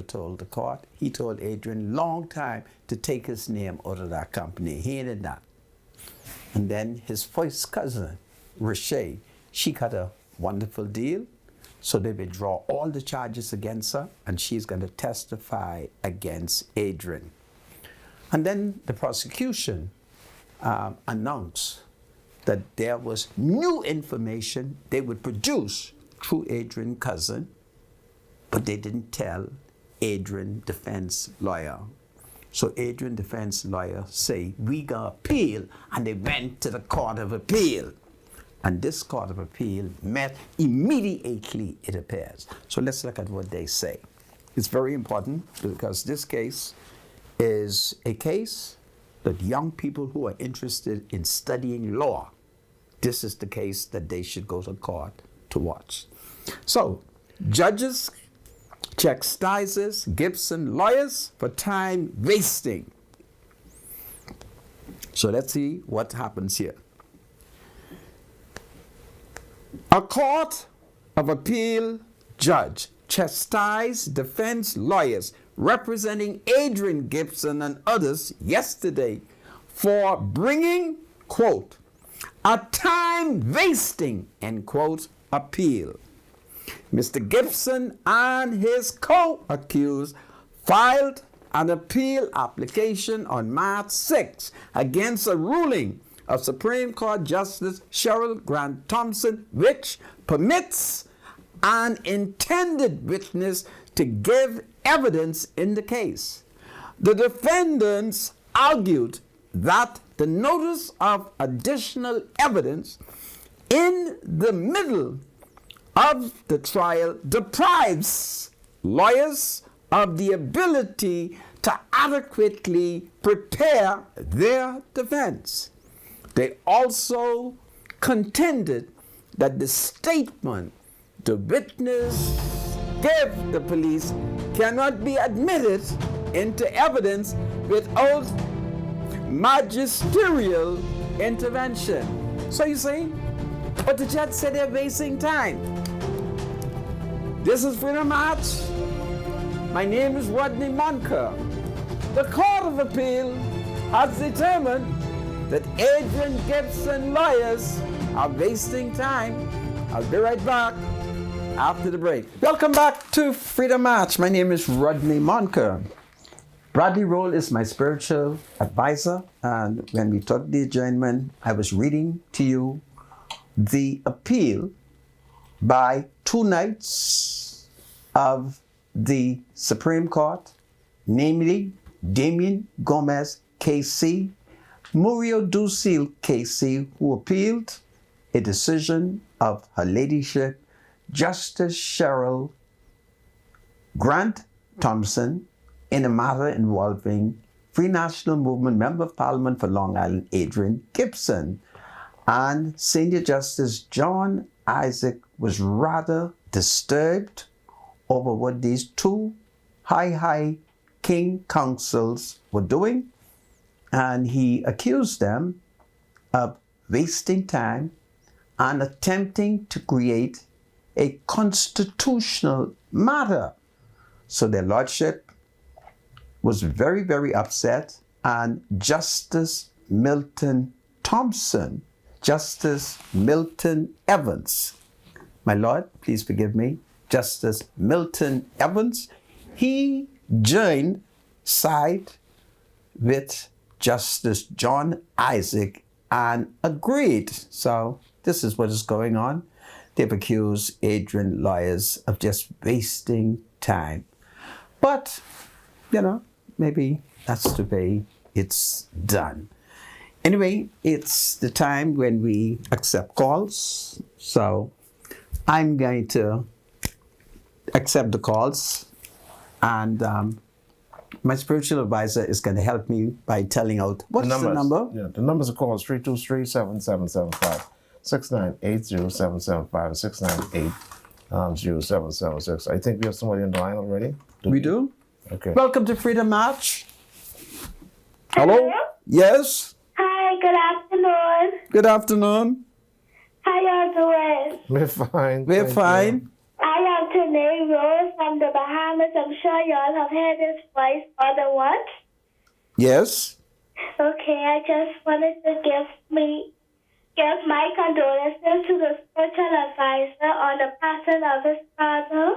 told the court, he told Adrian long time to take his name out of that company. He did not. And then his first cousin, Rashay, she got a wonderful deal. So they withdraw all the charges against her, and she's going to testify against Adrian. And then the prosecution announced that there was new information they would produce through Adrian's cousin, but they didn't tell Adrian defense lawyer. So Adrian defense lawyer say, we gonna appeal, and they went to the Court of Appeal. And this Court of Appeal met immediately, it appears. So let's look at what they say. It's very important because this case is a case that young people who are interested in studying law, this is the case that they should go to court to watch. So, judges chastises Gibson lawyers for time wasting. So let's see what happens here. A Court of Appeal judge chastised defense lawyers representing Adrian Gibson and others yesterday for bringing, quote, a time-wasting, end quote, appeal. Mr. Gibson and his co-accused filed an appeal application on March 6 against a ruling of Supreme Court Justice Cheryl Grant Thompson, which permits an intended witness to give evidence in the case. The defendants argued that the notice of additional evidence in the middle of the trial deprives lawyers of the ability to adequately prepare their defense. They also contended that the statement the witness gave the police cannot be admitted into evidence without magisterial intervention. So you see, but the judge said they're wasting time. This is Freedom March. My name is Rodney Monker. The Court of Appeal has determined that Adrian Gibson lawyers are wasting time. I'll be right back after the break. Welcome back to Freedom March. My name is Rodney Monker. Bradley Roll is my spiritual advisor, and when we took the adjournment, I was reading to you the appeal by two knights of the Supreme Court namely Damien Gomez KC, Muriel Ducil KC, who appealed a decision of Her Ladyship Justice Cheryl Grant Thompson in a matter involving Free National Movement Member of Parliament for Long Island Adrian Gibson. And Senior Justice John Isaac was rather disturbed over what these two high king councils were doing, and he accused them of wasting time and attempting to create a constitutional matter. So their lordship was very, very upset, and Justice Milton Thompson, Justice Milton Evans, my lord, please forgive me, Justice Milton Evans, he joined side with Justice John Isaac and agreed. So this is what is going on. They've accused Adrian lawyers of just wasting time. But, maybe that's the way it's done. Anyway, it's the time when we accept calls. So I'm going to accept the calls, and my spiritual advisor is going to help me by telling out what's the number. Yeah, the numbers to call is 323-7775, 698-0775, 698-0776. I think we have somebody on the line already. We do? Okay. Welcome to Freedom March. Hello? Yes? Hi, good afternoon. Good afternoon. How y'all doing? We're fine. We're thank fine. you. I am Tanae Rose from the Bahamas. I'm sure y'all have heard this voice more than once. Yes? Okay, I just wanted to give my condolences to the spiritual advisor on the passing of his father.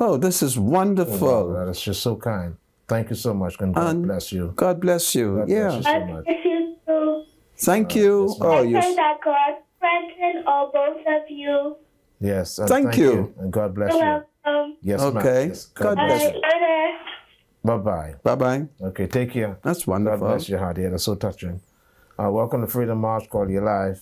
Oh, this is wonderful. That is just so kind. Thank you so much, and God bless you. God bless you. God Yeah. bless you so much. Bless you too. Thank you. yes, ma'am. Oh, I you. pray that God strengthen all both of you. Yes, and Thank you. and God bless You're you. welcome. Yes, Okay. ma'am. Yes, God All bless right, you. later. Bye-bye. Bye-bye. Okay, take care. That's God wonderful. bless you, Hadi. That's so touching. Welcome to Freedom March. Call you live.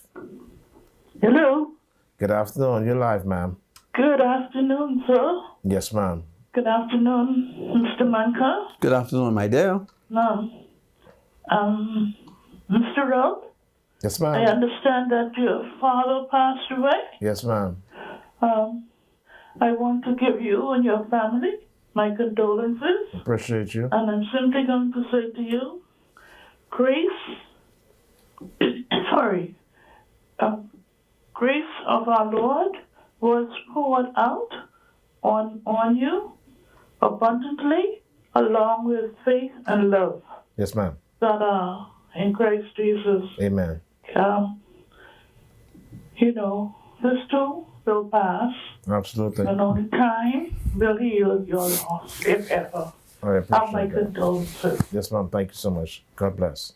Hello. Good afternoon. You're live, ma'am. Good afternoon, sir. Yes, ma'am. Good afternoon, Mr. Manka. Good afternoon, my dear. No. Mr. Rob, Yes, I ma'am. understand that your father passed away. Yes, ma'am. I want to give you and your family my condolences. Appreciate you. And I'm simply going to say to you, grace, grace of our Lord was poured out on you abundantly, along with faith and love Yes, ma'am. that are in Christ Jesus. Amen. This too will pass, Absolutely. and only time will heal your loss, if ever. I Have my appreciate that. condolences. Yes, ma'am. Thank you so much. God bless.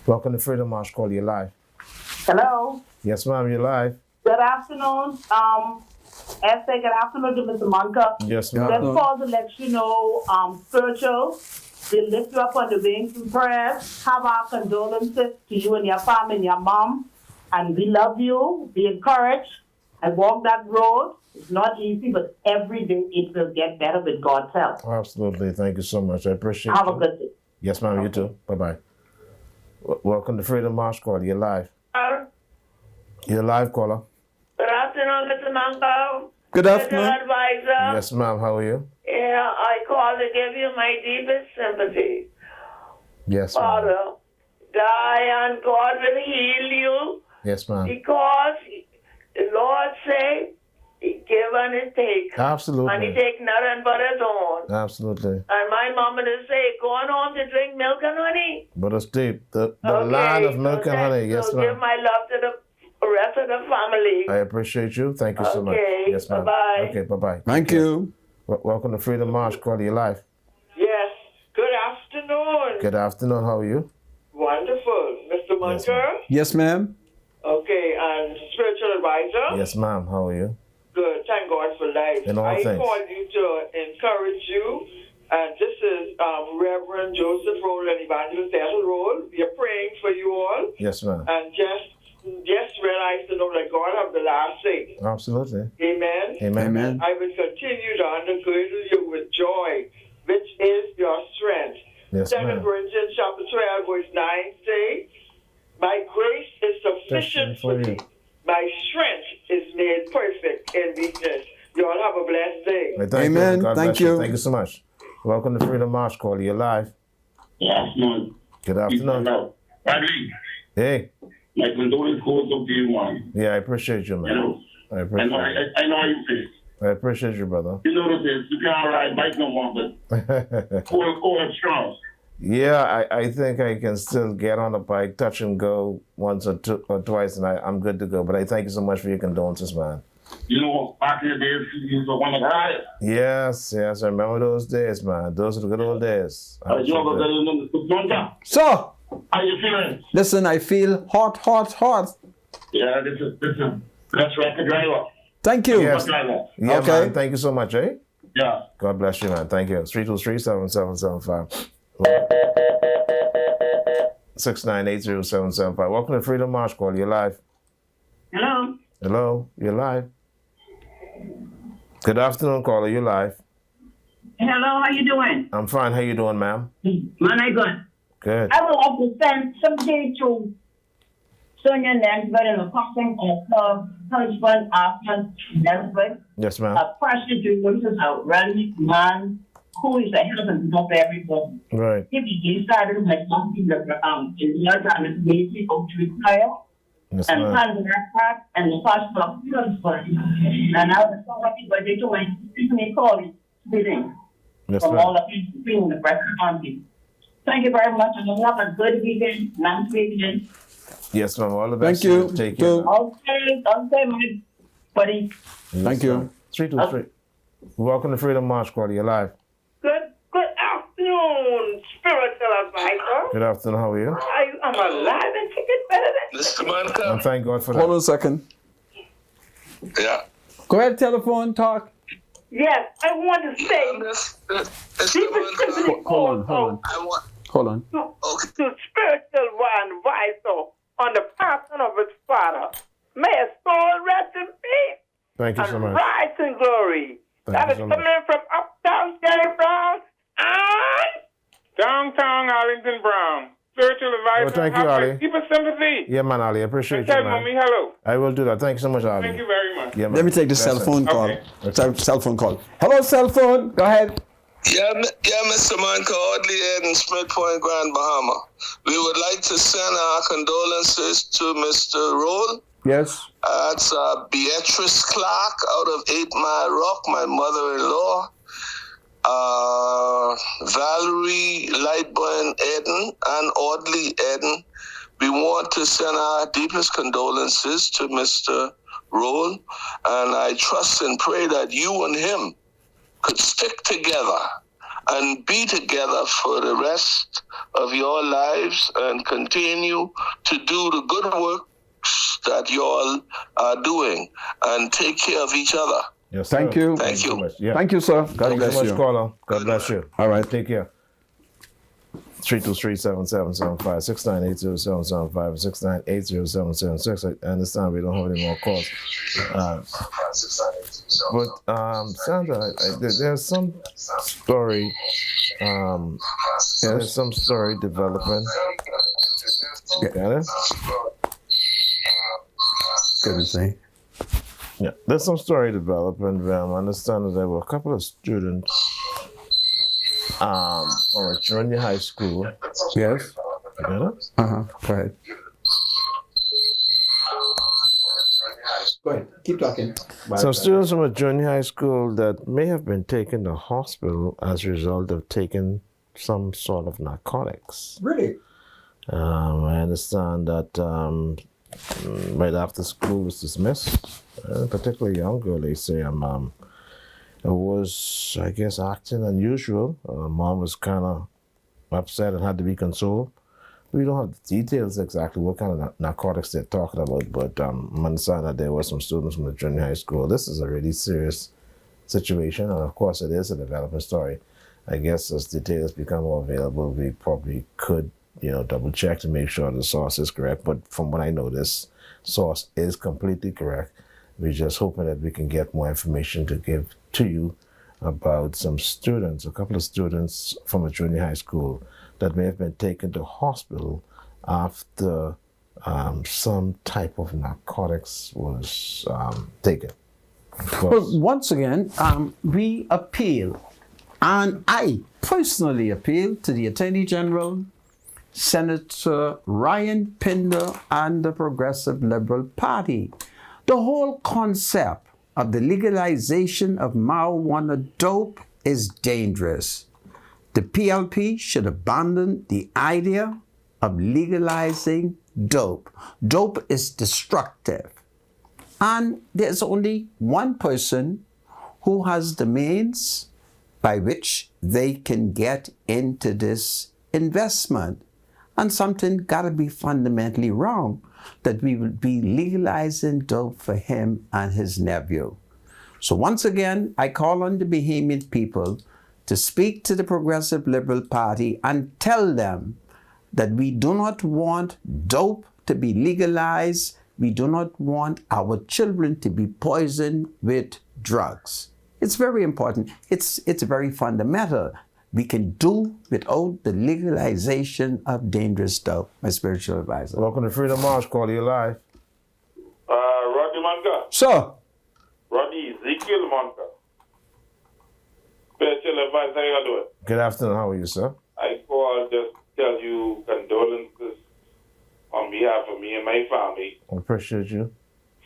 Welcome to Freedom March. Call you live. Hello. Yes, ma'am. You're live. Good afternoon. Esther, good afternoon to Mr. Monka. Yes, Just ma'am. call to let you know, spiritual. We lift you up on the wings and prayers. Have our condolences to you and your family and your mom. And we love you. Be encouraged. And walk that road. It's not easy, but every day it will get better with God's help. Absolutely. Thank you so much. I appreciate Have you. a good day. Yes, ma'am. You too. Bye-bye. Welcome to Freedom March. Call. You're live. You're live, caller. Good afternoon, Mr. Mango. Good afternoon. Advisor. Yes, ma'am. How are you? Yeah, I call to give you my deepest sympathy. Yes, ma'am. Father, die and God will heal you Yes, ma'am. because the Lord say He give and He take. And He Absolutely. take nothing but His own. Absolutely. And my mama would say, going home to drink milk and honey. But it's deep. The Okay, line of milk so and honey. Yes, so give ma'am. my love to the rest of the family. I appreciate you. Thank you so much. Okay, Yes, ma'am. bye-bye. Okay, bye-bye. Thank you. Welcome to Freedom March. Call you live. Yes. Good afternoon. Good afternoon. How are you? Wonderful. Mr. Munker? ma'am. Yes, ma'am. Okay, and spiritual advisor? Yes, ma'am. How are you? Good. Thank God for life. In all I things. called you to encourage you. And this is Reverend Joseph Roll and Evangelist Ethel Roll. We are praying for you all. Yes, ma'am. And just realize to know that God have the last say. Absolutely. Amen. Amen. I will continue to undergirdle you with joy, which is your strength. Yes, 2 ma'am. Corinthians chapter 12, verse 9 say, my grace is sufficient for you. thee. My strength is made perfect in weakness. You all have a blessed day. Hey, thank Amen. You. God Thank bless you. you. Thank you so much. Welcome to Freedom March. Call you live. Yes, man. Good afternoon. Bradley, Hey. my condolence goes up to you, man. Yeah, I appreciate you, man. You know, I appreciate you. I know how you feel. I appreciate you, brother. You know this, you can't ride bike no more, but hold strong. Yeah, I think I can still get on the bike, touch and go once or twice, and I'm good to go. But I thank you so much for your condolences, man. You know, back in the days, you were one of the highest. Yes, I remember those days, man. Those are the good old days. You have a good So, how you feeling? listen, I feel hot. Yeah, this is let's wrap the driver. Thank you. Yes. Driver. Yeah, Okay. man. Thank you so much, eh? Yeah. God bless you, man. Thank you. 323-7775. 6980775. Welcome to Freedom March. Call you live. Hello. Hello, you're live. Good afternoon, caller. You live. Hello, how you doing? I'm fine. How you doing, ma'am? Man, I good. Good. I would like to send something to Sonia Nesbitt and the person of her husband, Arthur Nesbitt. Yes, ma'am. A prostitute, which is a running man who is a husband of everybody. Right. If he started with something that in the other and basic of retire Yes, and ma'am. hand that part and the pastor of husband. And I was so happy but they told me call it meeting Yes, from all ma'am. of you being the breakfast county. Thank you very much and have a good weekend, nice weekend. Yes, ma'am. All the best. Thank you. Take care. Okay, my buddy. Yes, Thank you. ma'am. 323. Welcome to Freedom March. Call you live. Good afternoon, spiritual advisor. Good afternoon. How are you? I'm alive and kicking better than Mr. Man, And come. thank God for Hold that. on a second. Yeah. Go ahead, telephone, talk. Yes, I want to say, Mr. Man, come. Hold on. I want. Hold on. to spiritual advisor on the person of his father. May his soul rest in peace Thank you so and much. rise in glory. Thank That you is so much. coming from uptown Jerry Brown and downtown Arlington Brown. Spiritual advisor. Well, thank you, Ali. Keep us sympathy. Yeah, man, Ali. I appreciate you, Tell man. mommy hello. I will do that. Thank you so much, Ali. Thank you very much. Yeah, man. Let me take the That's cell it. phone call. Okay. Cell phone call. Hello, cell phone. Go ahead. Yeah, Mr. Manco, Audley in Smith Point, Grand Bahama. We would like to send our condolences to Mr. Roll. Yes. That's Beatrice Clark out of 8 Mile Rock, my mother-in-law. Valerie Lightburn Eden and Audley Eden. We want to send our deepest condolences to Mr. Roll, and I trust and pray that you and him could stick together and be together for the rest of your lives and continue to do the good works that you all are doing and take care of each other. Yes, sir. Thank you. Thank you. So much. Yeah. Thank you, sir. God Thank you bless so much, you. caller. God bless you. All right. Take care. 323-7775, 6980775, and 6980776. I understand we don't have any more calls. But Sandra, there's some story. There's some story developing. Got it? Good to say. Yeah, there's some story developing. I understand that there were a couple of students from a junior high school. Yes. You got it? Go ahead. Go ahead. Keep talking. Some students from a junior high school that may have been taken to hospital as a result of taking some sort of narcotics. Really? I understand that right after school was dismissed, a particularly young girl, they say, was, I guess, acting unusual. Mom was kind of upset and had to be consoled. We don't have the details exactly what kind of narcotics they're talking about, but I'm understanding that there were some students from the junior high school. This is a really serious situation, and of course it is a developing story. I guess as details become more available, we probably could, double check to make sure the source is correct. But from what I know, this source is completely correct. We're just hoping that we can get more information to give to you about some students, a couple of students from a junior high school that may have been taken to hospital after some type of narcotics was taken. Well, once again, we appeal, and I personally appeal to the Attorney General, Senator Ryan Pinder, and the Progressive Liberal Party. The whole concept of the legalization of marijuana dope is dangerous. The PLP should abandon the idea of legalizing dope. Dope is destructive. And there's only one person who has the means by which they can get into this investment. And something gotta be fundamentally wrong that we would be legalizing dope for him and his nephew. So once again, I call on the Bahamian people to speak to the Progressive Liberal Party and tell them that we do not want dope to be legalized. We do not want our children to be poisoned with drugs. It's very important. It's very fundamental. We can do without the legalization of dangerous dope, my spiritual advisor. Welcome to Freedom March, call you live. Rodney Manka. Sir. Rodney Ezekiel Manka. Spiritual advice, how you doing? Good afternoon, how are you, sir? I call just tell you condolences on behalf of me and my family. I appreciate you.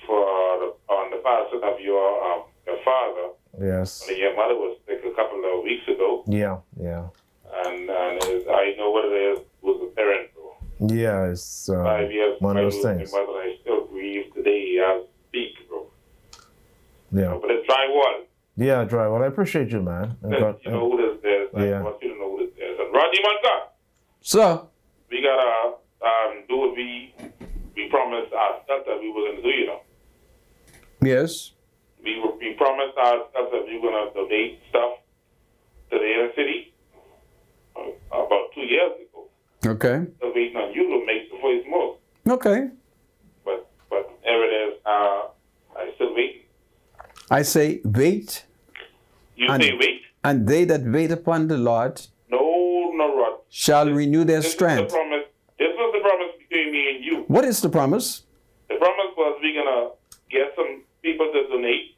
On the passing of your father. Yes. When your mother was sick a couple of weeks ago. Yeah. And I know what it is was a parent. Yeah, it's 5 years one of those things. My mother, I still grieve today as I speak, bro. Yeah. But it's drywall. Yeah, drywall. I appreciate you, man. You know who this is. I want you to know who this is. And Rodney Manka. Sir. We gotta do what we promised ourselves that we were gonna do, Yes. We promised ourselves that we were gonna donate stuff to the inner city about 2 years ago. Okay. So waiting on you to make the first move. Okay. But there it is. I still waiting. I say wait. You say wait? And they that wait upon the Lord No, Rod. shall renew their strength. This was the promise between me and you. What is the promise? The promise was we're gonna get some people to donate,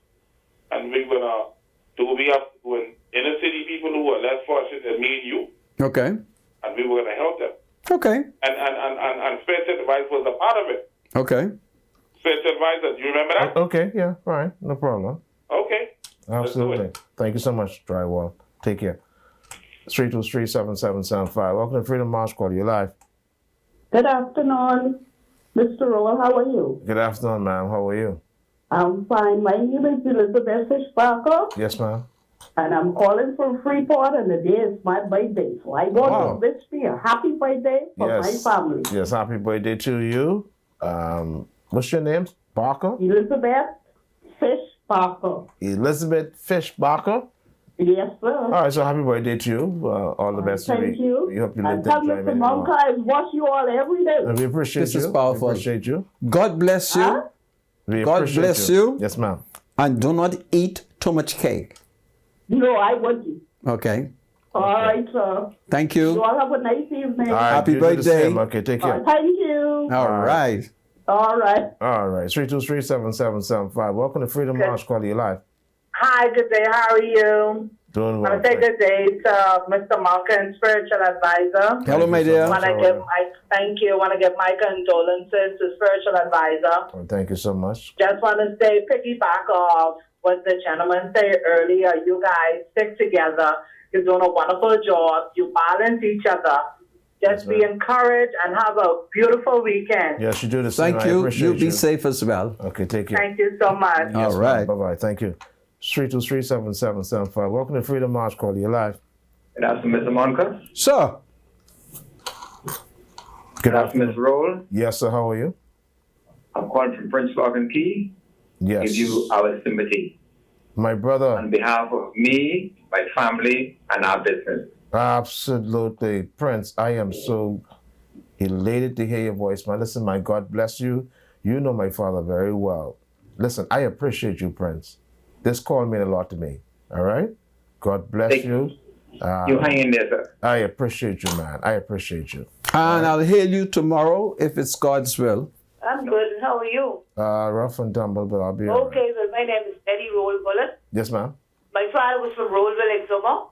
and we're gonna do what we have to do in inner city people who are less fortunate than me and you. Okay. And we were gonna help them. Okay. And spiritual advice was a part of it. Okay. Spiritual advisor, do you remember that? Okay, yeah, fine, no problem. Okay. Absolutely. Thank you so much, Drywall. Take care. 323-7775. Welcome to Freedom March, call you live. Good afternoon, Mr. Roll. How are you? Good afternoon, ma'am. How are you? I'm fine. My name is Elizabeth Fishbacher, Yes, ma'am. and I'm calling from Freeport, and today is my birthday. So I want to wish me a happy birthday for my family. Yes, happy birthday to you. What's your name? Barker? Elizabeth Fishbacher. Elizabeth Fishbacher? Yes, sir. All right, so happy birthday to you. All the best. Thank you. We hope you And live tell to enjoy Mr. Monka I watch you all every day. We appreciate This you. is powerful. We appreciate you. God bless you. Huh? We God appreciate bless you. Yes, ma'am. And do not eat too much cake. No, I wouldn't. Okay. All right, sir. Thank you. You all have a nice evening. All right, Happy you do the birthday. same. Okay, take care. Thank you. All right. All right. All right, 323-7775. Welcome to Freedom March, call you live. Hi, good day. How are you? Doing I well. want to say good day to Mr. Malcolm, spiritual advisor. Hello, my dear. Thank you. I want to give my condolences to spiritual advisor. Well, thank you so much. Just want to say, piggyback off what the gentleman said earlier. You guys stick together. You're doing a wonderful job. You balance each other. Just be encouraged and have a beautiful weekend. Yes, you do the same. Thank I you. appreciate You be safe as well. Okay, take care. Thank you so much. Yes, All right. Bye-bye. Thank you. 323-7775. Welcome to Freedom March, call you live. Good afternoon, Mr. Monica. Sir. Good afternoon, afternoon. Ms. Roll. Yes, sir. How are you? I'm calling from Prince Lock and Key. Yes. Give you our sympathy My brother. on behalf of me, my family, and our business. Absolutely. Prince, I am so elated to hear your voice, man. Listen, my God bless you. You know my father very well. Listen, I appreciate you, Prince. This call meant a lot to me. All right? God bless you. You hang in there, sir. I appreciate you, man. I appreciate you. And I'll hear you tomorrow if it's God's will. I'm good. How are you? Rough and tumble, but I'll be all right. Okay, well, my name is Betty Roll Bullet. Yes, ma'am. My father was from Rollville, Exuma.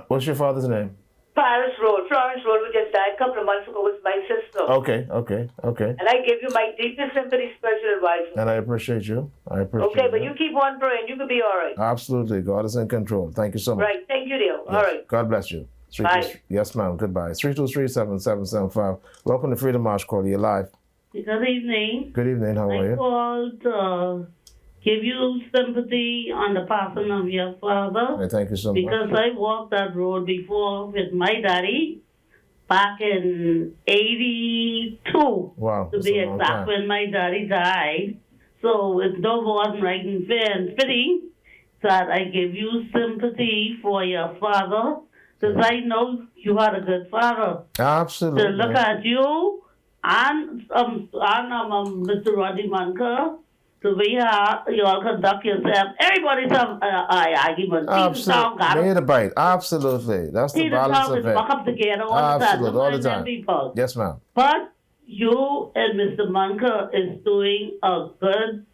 What's your father's name? Paris Roll. Florence Roll, who just died a couple of months ago, was my sister. Okay. And I give you my deepest sympathy, spiritual advice. And I appreciate you. Okay, but you keep on praying. You can be all right. Absolutely. God is in control. Thank you so much. Right. Thank you, dear. Yes. All right. God bless you. Bye. Yes, ma'am. Goodbye. 323-7775. Welcome to Freedom March Call. You're live. Good evening. Good evening. How are I you? called to give you sympathy on the passing of your father. Hey, thank you so much. Because I walked that road before with my daddy back in 82. Wow. To be exact, when my daddy died. So with no one writing fair and fitting, that I give you sympathy for your father. Because I know you had a good father. Absolutely. To look at you and Mr. Rodney Munker, to be here, you all conduct yourself. Everybody's argument. Absolutely. Made a bite. Absolutely. That's the balance of it. Up together all the time. Absolutely. All the time. People. Yes, ma'am. But you and Mr. Munker is doing a good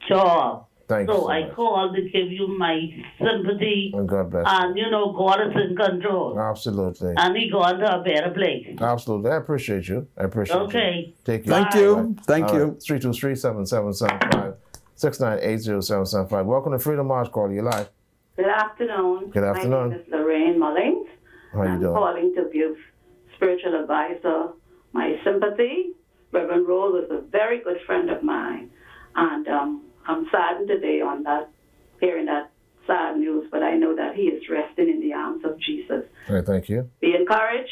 job. Thank you so so I much. called to give you my sympathy. And God bless And God is in control. Absolutely. And he gone to a better place. Absolutely. I appreciate you. Okay. Take care. Thank you. Thank you. 323-7775. 698-0775. Welcome to Freedom March Call. You live. Good afternoon. Good afternoon. My name is Lorraine Mullings. How you I'm doing? calling to give spiritual advisor my sympathy. Reverend Roll was a very good friend of mine. And I'm saddened today on that, hearing that sad news, but I know that he is resting in the arms of Jesus. All right, thank you. Be encouraged.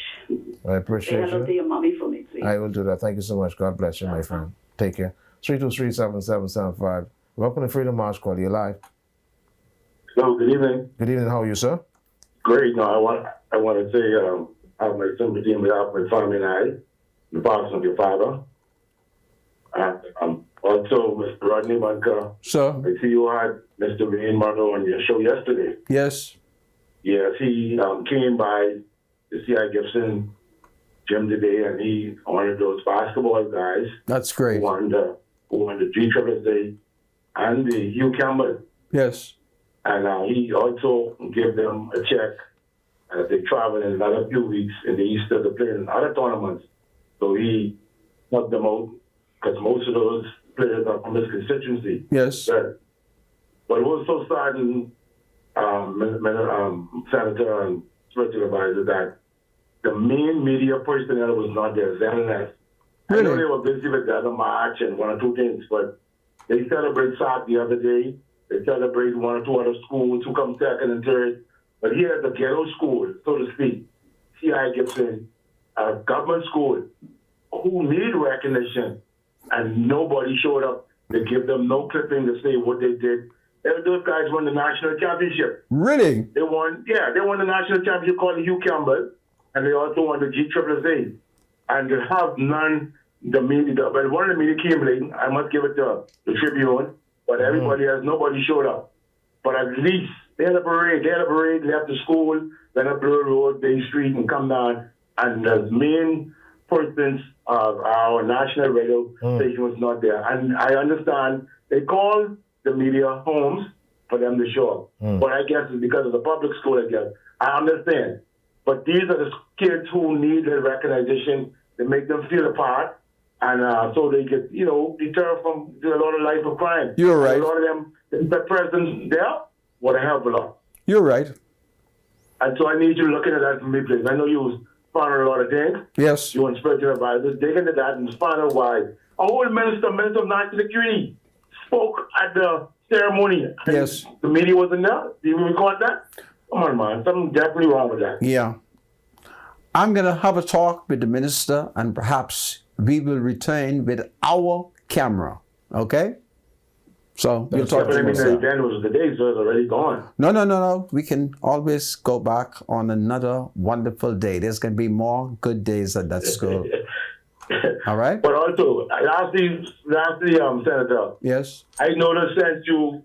I appreciate Say hello to you. your mommy for me, please. I will do that. Thank you so much. God bless you, my friend. Take care. 323-7775. Welcome to Freedom March Call. You live. Hello, good evening. Good evening. How are you, sir? Great. No, I want to say I have my sympathy on behalf of my family and I, the passing of your father. Also, Mr. Rodney Bunker. Sir. I see you had Mr. Wayne Monroe on your show yesterday. Yes. Yes, he came by the C.I. Gibson gym today, and he's one of those basketball guys. That's great. Who won the GSSA and the Hugh Campbell. Yes. And he also gave them a check as they travel in another few weeks in the Easter to play in other tournaments. So he helped them out because most of those players are from his constituency. Yes. But it was so saddening, Senator and Spiritual Advisor, that the main media personnel was not there. ZNS. I know they were busy with the other march and one or two things, but they celebrate SAC the other day. They celebrate one or two other schools who come second and third. But here at the ghetto school, so to speak, C.I. Gibson, a government school, who need recognition, and nobody showed up. They give them no clipping to say what they did. Those guys won the national championship. Really? They won the national championship called Hugh Campbell, and they also won the GSSA. And they have none, the media, but one of the media came late, I must give it to the Tribune, but nobody showed up. But at least they had a parade, left the school, then up Blue Road, Bay Street, and come down, and the main persons of our national radio station was not there. And I understand they called the media homes for them to show up. But I guess it's because of the public school, I guess. I understand. But these are the kids who need the recognition to make them feel a part, and so they get, deter from doing a lot of life of crime. You're right. And a lot of them, the presence there, would help a lot. You're right. And so I need you looking at that for me, please. I know you found a lot of things. Yes. You want spiritual advisors. Dig into that and find out why. A whole minister of national security, spoke at the ceremony. Yes. The media wasn't there. Do you record that? Come on, man. Something definitely wrong with that. Yeah. I'm going to have a talk with the minister, and perhaps we will return with our camera. Okay? So we'll talk to you. The event was today, so it's already gone. No. We can always go back on another wonderful day. There's going to be more good days at that school. All right? But also, lastly, Senator. Yes? I noticed since you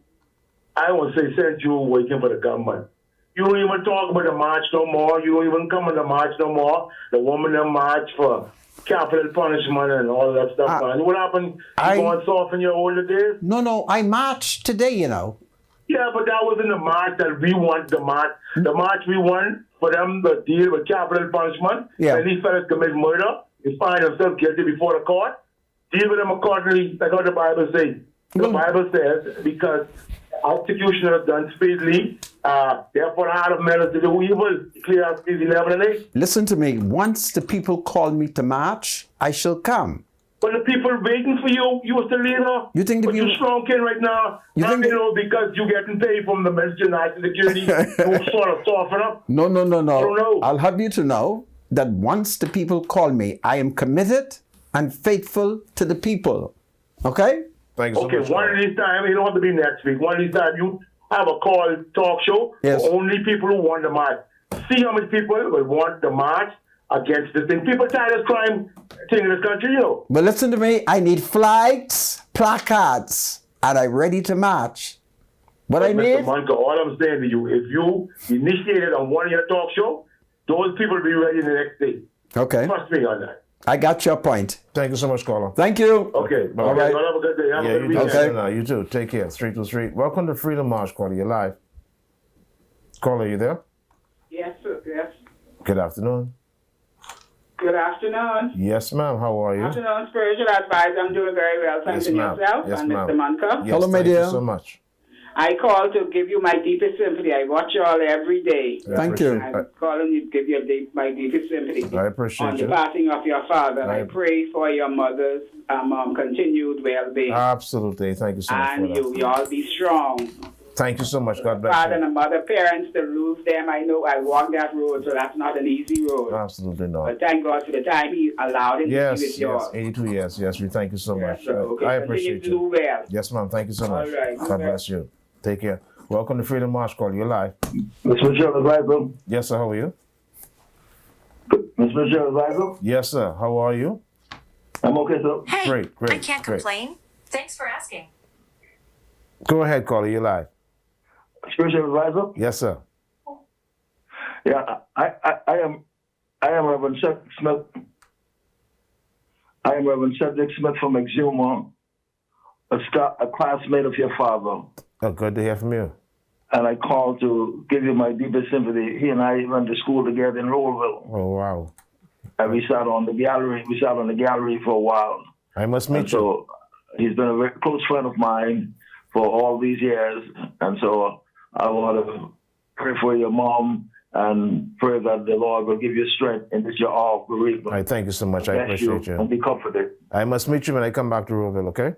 working for the government, you don't even talk about the march no more. You don't even come on the march no more. The woman that march for capital punishment and all that stuff. What happened? You going soft in your older days? No. I marched today, you know. Yeah, but that wasn't the march that we want. The march we want for them to deal with capital punishment. Yeah. And these fellas commit murder, they find themselves guilty before the court. Deal with them accordingly, like what the Bible says. The Bible says, because execution is done speedily, therefore the heart of man is to do evil. Ecclesiastes 11 and 8. Listen to me. Once the people call me to march, I shall come. But the people waiting for you, you was the leader. You think but you're strong kid right now. Because you getting paid from the Ministry of National Security, you sort of soften up. No. I don't know. I'll have you to know that once the people call me, I am committed and faithful to the people. Okay? Thank you so much. One of these times, it don't have to be next week. One of these times, you have a call talk show for only people who want the march. See how many people will want the march against this thing. People tired of crime thing in this country, you know. But listen to me. I need flags, placards, and I'm ready to march. What I need? Mr. Monka, all I'm saying to you, if you initiated on one of your talk show, those people will be ready the next day. Okay. Trust me on that. I got your point. Thank you so much, caller. Thank you. Okay. All right. Well, have a good day. Have a good weekend. Okay. You too. Take care. 323. Welcome to Freedom March, caller. You're live. Caller, you there? Yes, sir. Yes. Good afternoon. Good afternoon. Yes, ma'am. How are you? Afternoon, spiritual advisor. I'm doing very well. Thanks to yourself and Mr. Monka. Yes, thank you so much. I call to give you my deepest sympathy. I watch you all every day. Thank you. I'm calling you to give you my deepest sympathy. I appreciate on you. the passing of your father. I pray for your mother's continued well-being. Absolutely. Thank you so much and for that. you all be strong. Thank you so much. God bless Father you. and mother, parents, to lose them. I know I walked that road, so that's not an easy road. Absolutely not. But thank God for the time He allowed him to be with you all. 82 years. Yes, we thank you so much. Okay, I appreciate you. Do well. Yes, ma'am. Thank you so much. All right. God bless you. Take care. Welcome to Freedom March Call. You're live. Mr. Michelle Advisor. Yes, sir. How are you? Mr. Michelle Advisor. Yes, sir. How are you? I'm okay, sir. Hey, great. I can't complain. Thanks for asking. Go ahead, caller. You're live. Spiritual advisor. Yes, sir. Yeah, I am Reverend Cedric Smith. I am Reverend Cedric Smith from Exuma, a classmate of your father. Oh, good to hear from you. And I called to give you my deepest sympathy. He and I went to school together in Rollville. Oh, wow. And we sat on the gallery. We sat on the gallery for a while. I must meet you. So he's been a very close friend of mine for all these years. And so I want to pray for your mom and pray that the Lord will give you strength in this year of bereavement. I thank you so much. I appreciate you. And be comforted. I must meet you when I come back to Rollville, okay?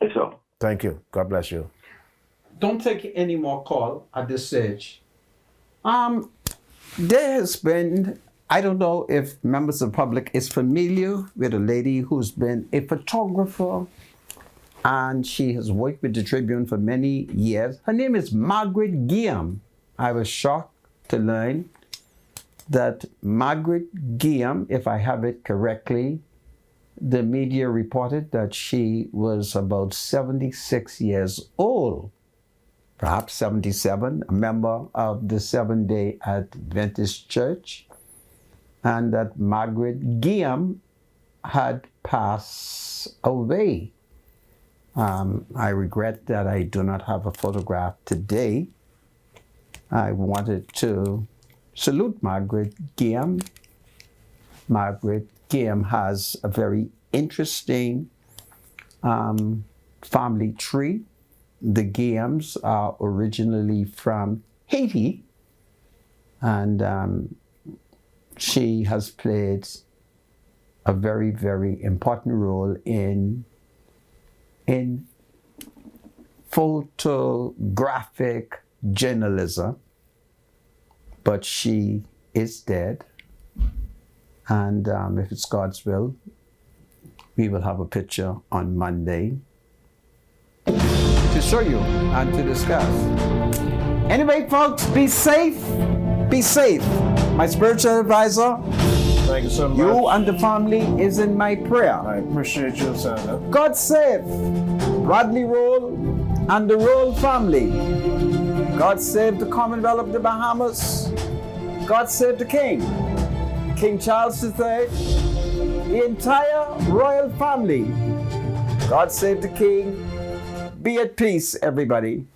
Yes, sir. Thank you. God bless you. Don't take any more call at this stage. There has been, I don't know if members of the public is familiar with a lady who's been a photographer, and she has worked with the Tribune for many years. Her name is Margaret Guillaume. I was shocked to learn that Margaret Guillaume, if I have it correctly, the media reported that she was about 76 years old, perhaps 77, a member of the Seventh-day Adventist Church, and that Margaret Guillaume had passed away. I regret that I do not have a photograph today. I wanted to salute Margaret Guillaume. Margaret Guillaume has a very interesting family tree. The Guillaumes are originally from Haiti, and she has played a very, very important role in photographic journalism, but she is dead. And if it's God's will, we will have a picture on Monday to show you and to discuss. Anyway, folks, be safe. Be safe. My spiritual advisor, thank you so much. You and the family is in my prayer. I appreciate you, Senator. God save Rodney Roll and the Roll family. God save the Commonwealth of the Bahamas. God save the King, King Charles III, the entire royal family. God save the King. Be at peace, everybody.